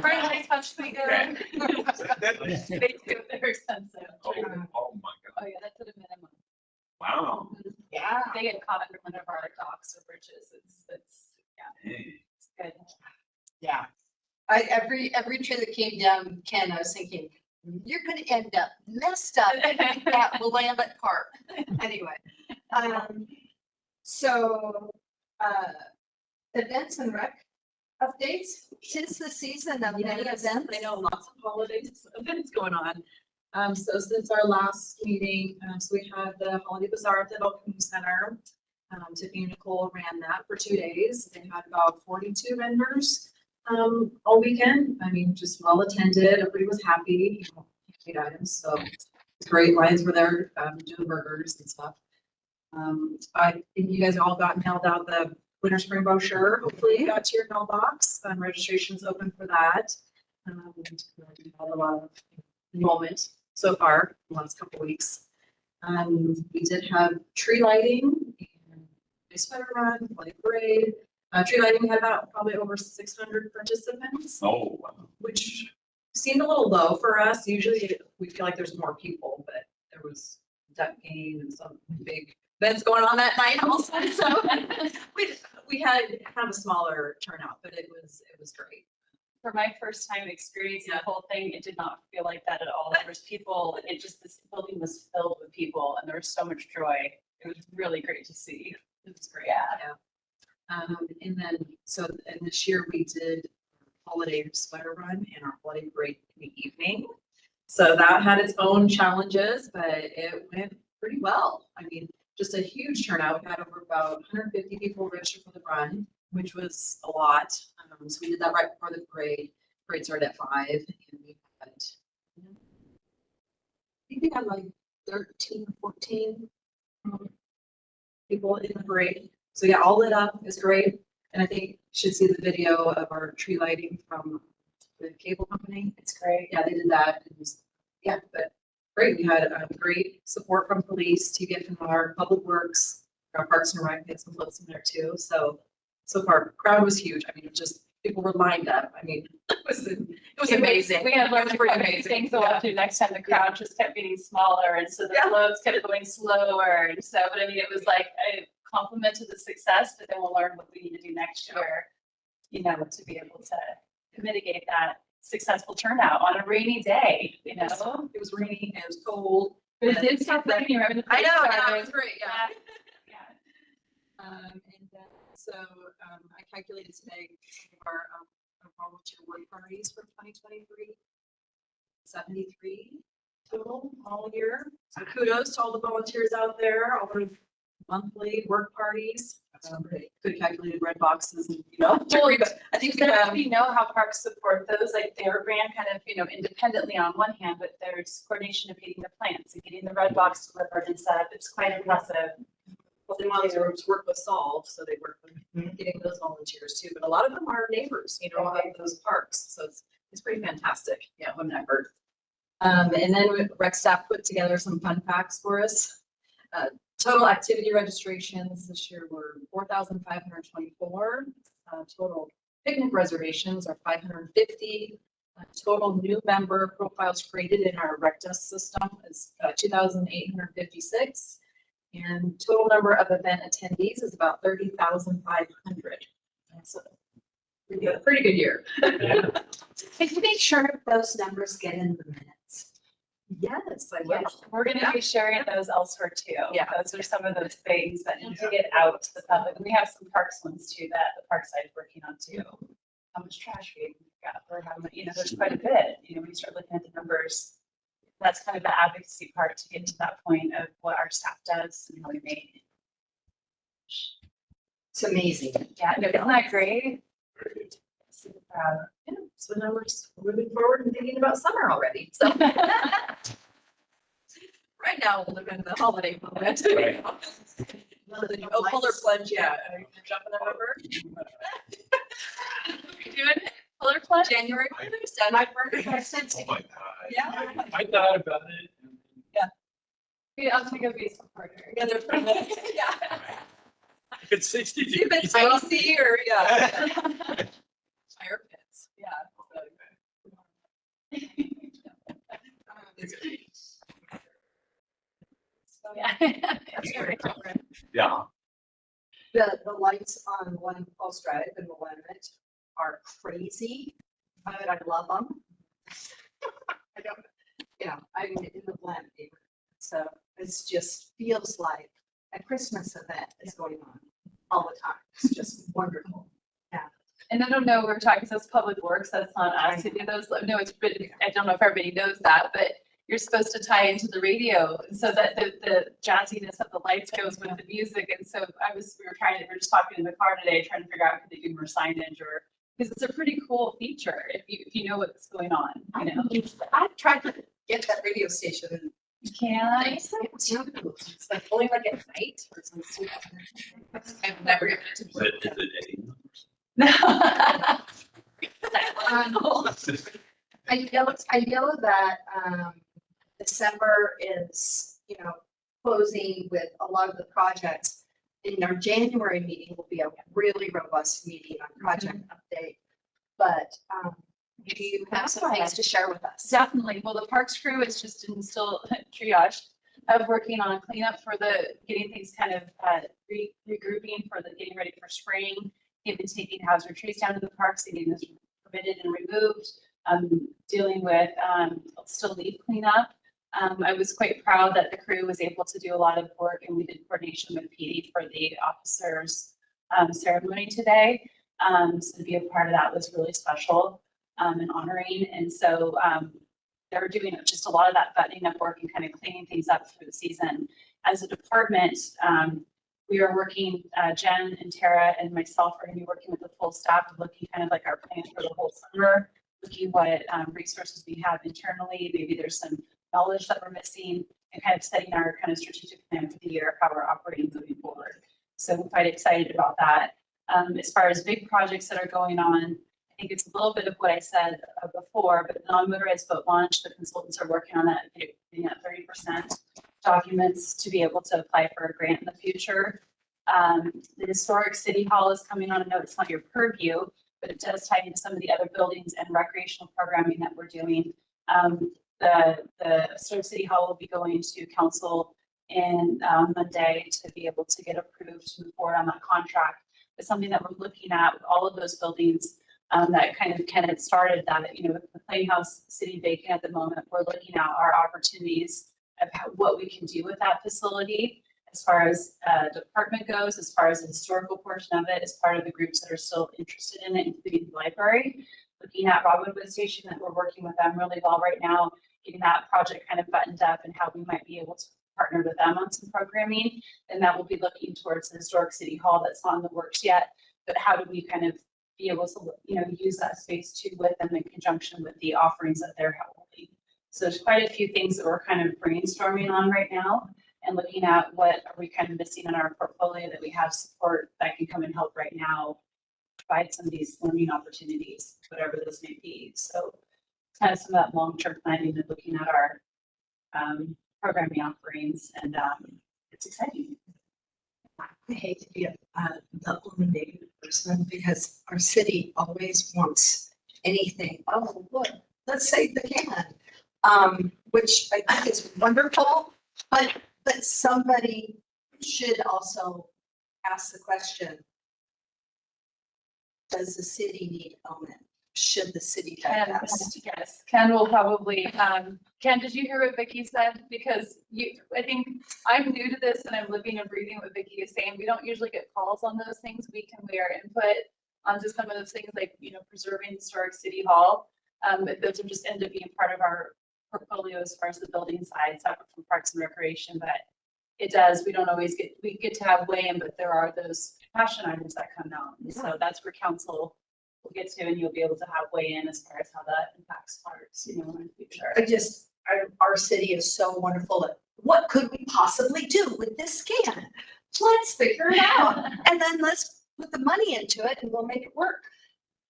very nice, touch me good. They do, they're expensive. Oh, oh my God. Oh, yeah, that's at a minimum. Wow. Yeah. They get caught under one of our docks or bridges. Yeah, Hey. it's good. Yeah. Every tree that came down, Ken, I was thinking, you're gonna end up messed up at Willamette Park. Anyway, so, events and rec updates, 'tis the season of many Yes, events. I know, lots of holidays events going on. So since our last meeting, so we had the Holiday Bazaar at the Adult Community Center. Tiffany and Nicole ran that for 2 days. They had about 42 vendors all weekend. I mean, just well attended. Everybody was happy, paid items, so it's great. Lions were there doing burgers and stuff. I think you guys all got mailed out the winter spring brochure. Hopefully you got to your mailbox. Registration's open for that. We've had a lot of enrollment so far in the last couple of weeks. We did have tree lighting and a sweater run, light parade. Tree lighting, we had about probably over 600 participants, Oh, wow. which seemed a little low for us. Usually we feel like there's more people, but there was duck game and some big events going on that night also. So we had kind of a smaller turnout, but it was great. For my first time experiencing the whole thing, it did not feel like that at all. There was people, this building was filled with people and there was so much joy. It was really great to see. It was great. Yeah. And then, and this year we did holiday sweater run and our holiday parade in the evening. So that had its own challenges, but it went pretty well. I mean, just a huge turnout. We had over about 150 people registered for the run, which was a lot. So we did that right before the parade. Parade started at 5, and we had, I think we had like 13, 14 people in the parade. So yeah, all lit up. It's great. And I think you should see the video of our tree lighting from the cable company. It's great. Yeah, they did that. It was, yeah, but great. We had great support from police to get from our public works, our parks and rec, had some floats in there too. So far, crowd was huge. I mean, it just people were lined up. I mean, it was amazing. We had learned pretty pretty amazing. things to watch next time. The crowd just kept getting smaller, and so the floats kept going slower. And so, but I mean, it was like a compliment to the success, but then we'll learn what we need to do next year, to be able to mitigate that successful turnout on a rainy day. It was rainy and it was cold. But it did start raining. Remember the I know, first yeah, time? it was great, yeah. Yeah. And then, so I calculated today our volunteer work parties for 2023, 73 total all year. So kudos to all the volunteers out there, all the monthly work parties. Good calculated red boxes, and I think we have. You know how parks support those, like they're ran kind of, independently on one hand, but there's coordination of getting the plants and getting the red box delivered and set up. It's quite impressive. Well, they want to work with Solve, so they work with getting those volunteers too. But a lot of them are neighbors, of those parks. So it's pretty fantastic. Yeah, what an effort. And then rec staff put together some fun facts for us. Total activity registrations this year were 4,524. Total picnic reservations are 550. Total new member profiles created in our RecDesk system is 2,856. And total number of event attendees is about 30,500. So pretty good year. Can you make sure those numbers get in the minutes? Yes, I Yes, we're gonna be sharing those elsewhere too. Yeah. Those are some of those things that need to get out to the public. And we have some parks ones too that the park side is working on too. How much trash we got, or how much, there's quite a bit, when you start looking at the numbers. That's kind of the advocacy part to get to that point of what our staff does and how we make. It's amazing. Yeah, no, isn't that great? Super proud. Yeah, so now we're just moving forward and thinking about summer already. So right now we'll live in the holiday moment. Right. Oh, polar plunge, yeah. Are you jumping the river? You doing it? Polar plunge? January 1st, my birthday. Oh my God. Yeah. I thought about it. Yeah, I'll take a baseball partner. Yeah, there's, yeah. If it's 60 It's even degrees out, icy or, yeah. Fire pits, yeah. So, yeah. Yeah. The lights on One Post Drive and Willamette are crazy, but I love them. I don't, I'm in the Willamette neighborhood, so it's just feels like a Christmas event is going on all the time. It's just wonderful. And I don't know, we were talking, so it's Public Works, that's not us to do those. No, it's, I don't know if everybody knows that, but you're supposed to tie into the radio so that the jazziness of the lights goes with the music. And so we were just talking in the car today, trying to figure out if they do more signage or, because it's a pretty cool feature if you know what's going on, I've tried to get that radio station and You can. it's like only like at night or something. I've never given it to Is it any? I know that December is, closing with a lot of the projects. In our January meeting will be a really robust meeting on project update. But do you have some things to share with us? Definitely. Well, the parks crew is just in still triage of working on cleanup for getting things kind of regrouping for getting ready for spring. They've been taking hazard trees down to the parks, getting this permitted and removed, dealing with still leaf cleanup. I was quite proud that the crew was able to do a lot of work, and we did coordination with PD for the officers ceremony today. So to be a part of that was really special and honoring. And so they were doing just a lot of that buttoning up work and kind of cleaning things up through the season. As a department, we are working, Jen and Tara and myself are going to be working with the full staff, looking kind of like our plan for the whole summer, looking what resources we have internally. Maybe there's some knowledge that we're missing, and kind of setting our kind of strategic plan for the year, how we're operating moving forward. So I'm quite excited about that. As far as big projects that are going on, I think it's a little bit of what I said before, but the non-motorized boat launch, the consultants are working on that, getting at 30% documents to be able to apply for a grant in the future. The historic city hall is coming on. I know it's not your purview, but it does tie into some of the other buildings and recreational programming that we're doing. The historic city hall will be going to council in Monday to be able to get approved to move forward on that contract. But something that we're looking at with all of those buildings that kind of started that, with the Playhouse sitting vacant at the moment, we're looking at our opportunities of what we can do with that facility as far as department goes, as far as the historical portion of it, as part of the groups that are still interested in it, including the library. Looking at Robinwood Station, that we're working with them really well right now, getting that project kind of buttoned up and how we might be able to partner with them on some programming. And that will be looking towards the historic city hall that's not in the works yet, but how do we kind of be able to, use that space too with them in conjunction with the offerings that they're holding. So there's quite a few things that we're kind of brainstorming on right now and looking at what are we kind of missing in our portfolio that we have support that can come and help right now provide some of these learning opportunities, whatever those may be. So kind of some of that long-term planning and looking at our programming offerings, and it's exciting. I hate to be the only negative person because our city always wants anything. Oh, look, let's save the can, which I think is wonderful, but somebody should also ask the question, does the city need omen? should the city Ken, divest? yes, Ken will probably, Ken, did you hear what Vicky said? Because I think I'm new to this and I'm living and breathing what Vicky is saying. We don't usually get calls on those things. We can weigh our input onto some of those things like, preserving historic city hall. But those are just end up being part of our portfolio as far as the building side, separate from Parks and Recreation, but it does, we don't always we get to have weigh-in, but there are those passion items that come out. And so that's where council will get to, and you'll be able to have weigh-in as far as how that impacts parks, in the future. Our city is so wonderful at what could we possibly do with this can? Let's figure it out. And then let's put the money into it and we'll make it work.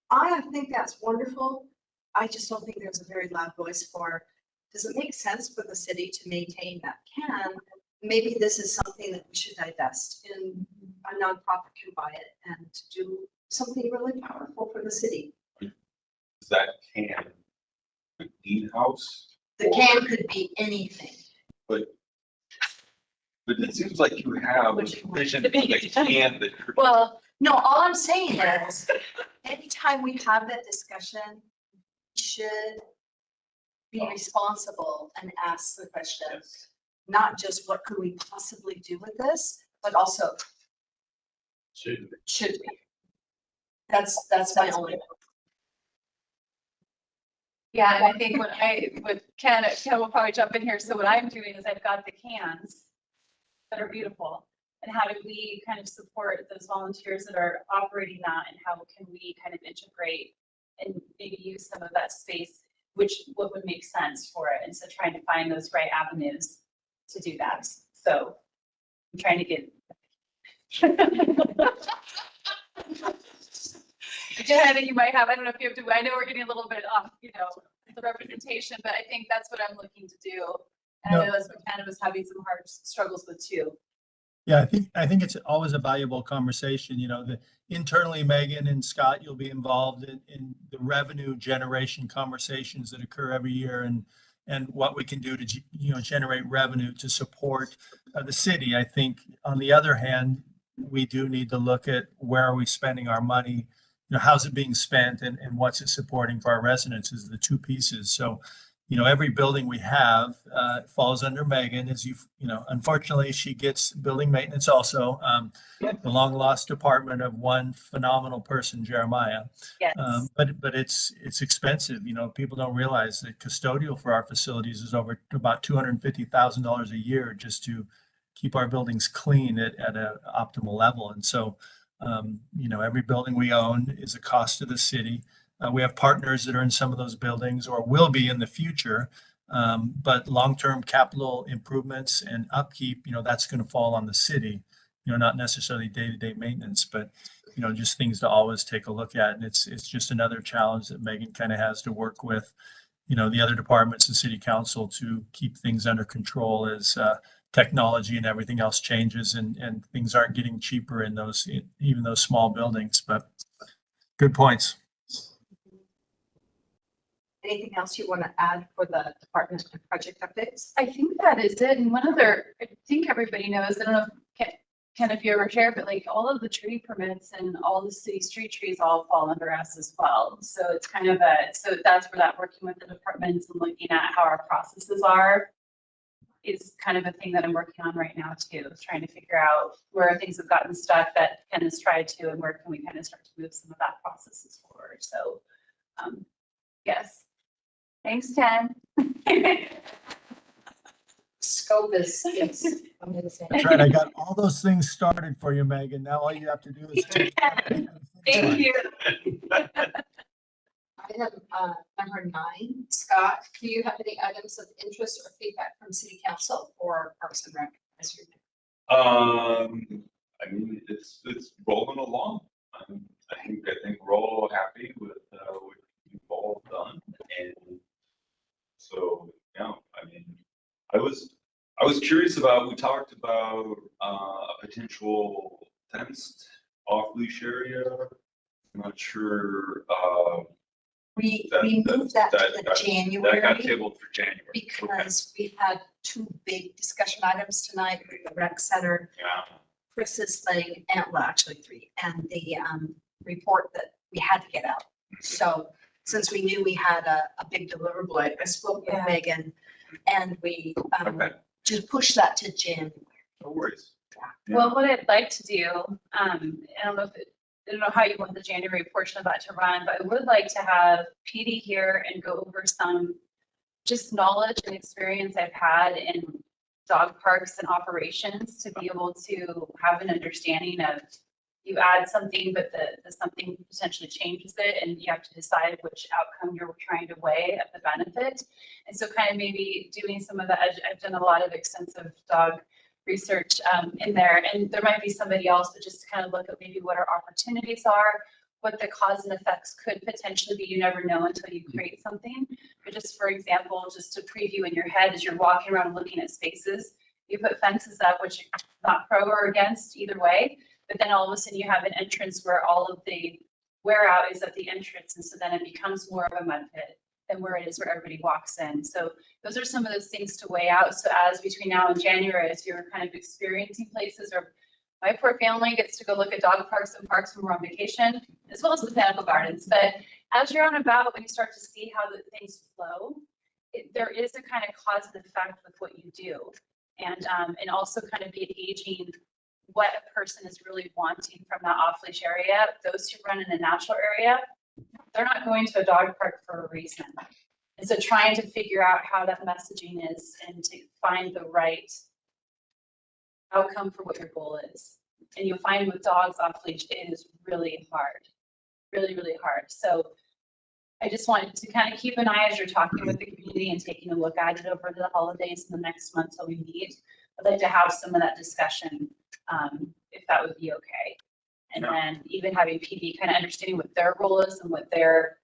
I think that's wonderful. I just don't think there's a very loud voice for, does it make sense for the city to maintain that can? Maybe this is something that we should divest and a nonprofit can buy it and do something really powerful for the city. Is that can a Dean House? The can could be anything. But it seems like you have a vision for the can that. Well, no, all I'm saying is, anytime we have that discussion, we should be responsible and ask the question, not just what could we possibly do with this, but also should we? That's my only. Yeah, and I think with Ken will probably jump in here. So what I'm doing is I've got the cans that are beautiful. And how do we kind of support those volunteers that are operating that, and how can we kind of integrate and maybe use some of that space, what would make sense for it? And so trying to find those right avenues to do that. So I'm trying to get. Jen, you might have, I don't know if you have to, I know we're getting a little bit off, the representation, but I think that's what I'm looking to do. And I know that's what Ken was having some hard struggles with too. Yeah, I think it's always a valuable conversation. Internally, Megan and Scott, you'll be involved in the revenue generation conversations that occur every year, and what we can do to generate revenue to support the city. I think on the other hand, we do need to look at where are we spending our money, how's it being spent, and what's it supporting for our residents is the two pieces. So every building we have falls under Megan, unfortunately she gets building maintenance also, the long lost department of one phenomenal person, Jeremiah. Yes. But it's expensive. People don't realize that custodial for our facilities is over about $250,000 a year just to keep our buildings clean at an optimal level. And so, every building we own is a cost to the city. We have partners that are in some of those buildings or will be in the future. But long-term capital improvements and upkeep, that's going to fall on the city, not necessarily day-to-day maintenance, but, just things to always take a look at. And it's just another challenge that Megan kind of has to work with, the other departments and city council to keep things under control as technology and everything else changes and things aren't getting cheaper in even those small buildings. But good points. Anything else you want to add for the department and project updates? I think that is it. And one other, I think everybody knows, I don't know Ken, if you ever share, but like all of the tree permits and all the city street trees all fall under us as well. So it's kind of so that's where that working with the departments and looking at how our processes are is kind of a thing that I'm working on right now too, trying to figure out where things have gotten stuck that Ken has tried to, and where can we kind of start to move some of that processes forward. So yes. Thanks, Ken. Scope is amazing. That's right. I got all those things started for you, Megan. Now all you have to do is take. Thank you. Item number 9, Scott, do you have any items of interest or feedback from city council or Parks and Rec? I mean, it's rolling along. I think we're all happy with what we've all done, and so I mean, I was curious about. We talked about a potential fenced off-leash area. I'm not sure. We moved that to January. That got tabled for January. Because we had 2 big discussion items tonight, the rec center, Chris's thing, and well, actually 3, and the report that we had to get out. So since we knew we had a big deliverable, I spoke with Yeah. Megan and we Okay, just pushed that to January. no worries. Well, what I'd like to do, I don't know how you want the January portion of that to run, but I would like to have PD here and go over some just knowledge and experience I've had in dog parks and operations to be able to have an understanding of you add something, but the something potentially changes it, and you have to decide which outcome you're trying to weigh of the benefit. And so kind of maybe doing some of that, I've done a lot of extensive dog research in there, and there might be somebody else, but just to kind of look at maybe what our opportunities are, what the cause and effects could potentially be. You never know until you create something. But just for example, just to preview in your head as you're walking around looking at spaces, you put fences up, which you're not pro or against either way, but then all of a sudden you have an entrance where all of the wear out is at the entrance, and so then it becomes more of a mud pit than where it is where everybody walks in. So those are some of those things to weigh out. So as between now and January, as you're kind of experiencing places, or my poor family gets to go look at dog parks and parks when we're on vacation, as well as botanical gardens. But as you're on about, when you start to see how the things flow, there is a kind of cause and effect with what you do. And also kind of be gauging what a person is really wanting from that off-leash area. Those who run in a natural area, they're not going to a dog park for a reason. And so trying to figure out how that messaging is and to find the right outcome for what your goal is. And you'll find with dogs off leash, it is really hard, really, really hard. So I just wanted to kind of keep an eye as you're talking with the community and taking a look at it over the holidays and the next month till we meet. I'd like to have some of that discussion, if that would be okay. And then even having PD kind of understanding what their role is and what their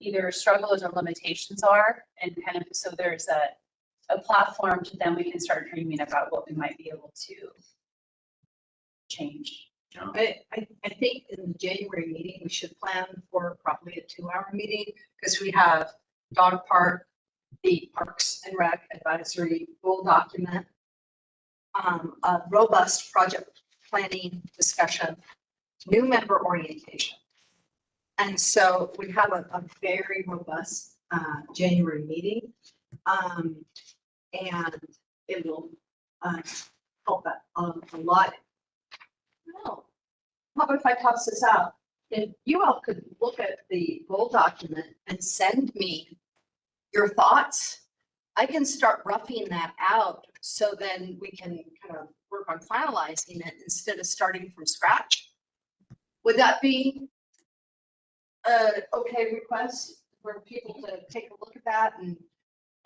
either struggles or limitations are, and kind of so there's a platform to then we can start dreaming about what we might be able to change. I think in the January meeting, we should plan for probably a 2-hour meeting, because we have dog park, the Parks and Rec advisory goal document, a robust project planning discussion, new member orientation. And so we have a very robust January meeting. And it will help a lot. No. How about if I toss this out? If you all could look at the goal document and send me your thoughts, I can start roughing that out so then we can kind of work on finalizing it instead of starting from scratch. Would that be a okay request for people to take a look at that? And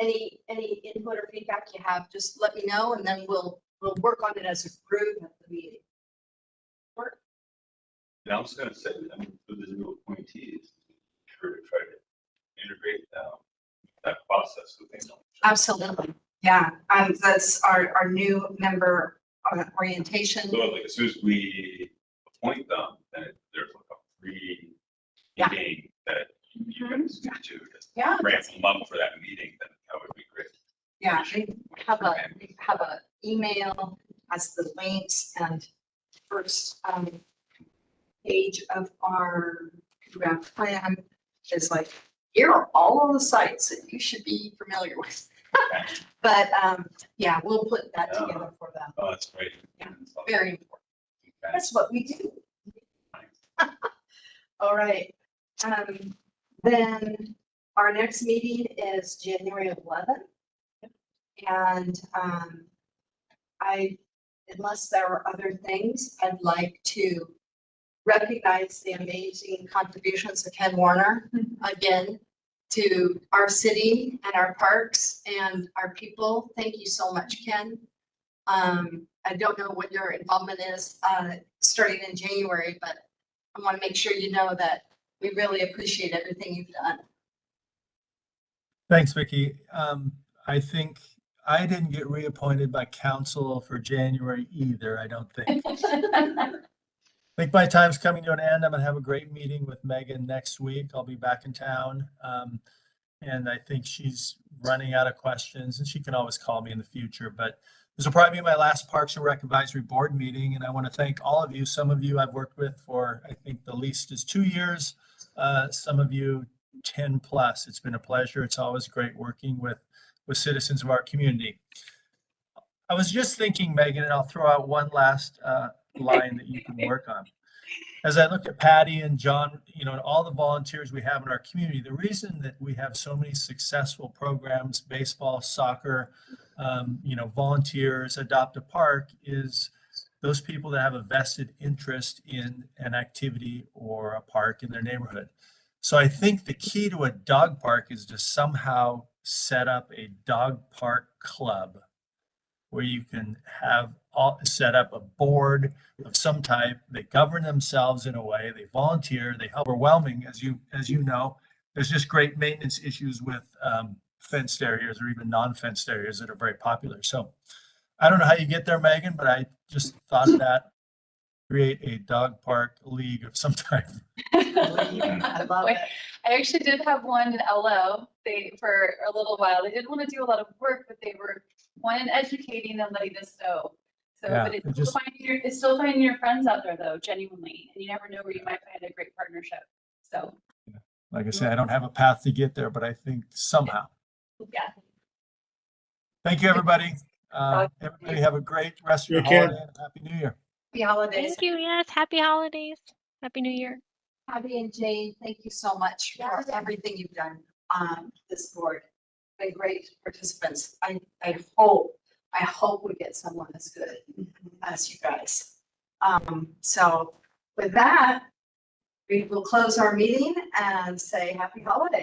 any input or feedback you have, just let me know, and then we'll work on it as a group at the meeting. Work? And I was gonna say, for the new appointees, try to integrate that process with things. Absolutely. Yeah. That's our new member orientation. So like as soon as we appoint them, then there's like a pre-meeting that you guys need to Yeah. ramp them up for that meeting, then that would be great. Yeah. We have a email as the links, and first page of our draft plan is like, here are all of the sites that you should be familiar with. But yeah, we'll put that together for them. Oh, that's great. Yeah. Very important. That's what we do. All right. Then our next meeting is January 11th. And unless there are other things, I'd like to recognize the amazing contributions of Ken Warner again to our city and our parks and our people. Thank you so much, Ken. I don't know what your involvement is starting in January, but I want to make sure you know that we really appreciate everything you've done. Thanks, Vicki. I think I didn't get reappointed by council for January either, I don't think. I think my time's coming to an end. I'm gonna have a great meeting with Megan next week. I'll be back in town. And I think she's running out of questions, and she can always call me in the future, but this will probably be my last Parks and Rec Advisory Board meeting. And I want to thank all of you. Some of you I've worked with for, I think the least is 2 years. Some of you 10 plus. It's been a pleasure. It's always great working with citizens of our community. I was just thinking, Megan, and I'll throw out one last line that you can work on. As I look at Patty and John, you know, and all the volunteers we have in our community, the reason that we have so many successful programs, baseball, soccer, you know, volunteers, Adopt a Park, is those people that have a vested interest in an activity or a park in their neighborhood. So I think the key to a dog park is to somehow set up a dog park club where you can have set up a board of some type. They govern themselves in a way, they volunteer, they help. Overwhelming, as you know, there's just great maintenance issues with fenced areas or even non-fenced areas that are very popular. So I don't know how you get there, Megan, but I just thought of that. Create a dog park league of some type. I love it. I actually did have one in LO. For a little while, they didn't want to do a lot of work, but they were one educating and letting us know. So, Yeah, but it's still finding your friends out there though, genuinely, and you never know where you might find a great partnership. So, Like I say, I don't have a path to get there, but I think somehow. yeah. Thank you, everybody. Everybody have a great rest of your Take care. holiday and Happy New Year. Happy holidays. Thank you. Yes. Happy holidays. Happy New Year. Abby and Jane, thank you so much for everything you've done on this board. Been great participants. I hope we get someone as good as you guys. So with that, we will close our meeting and say happy holidays.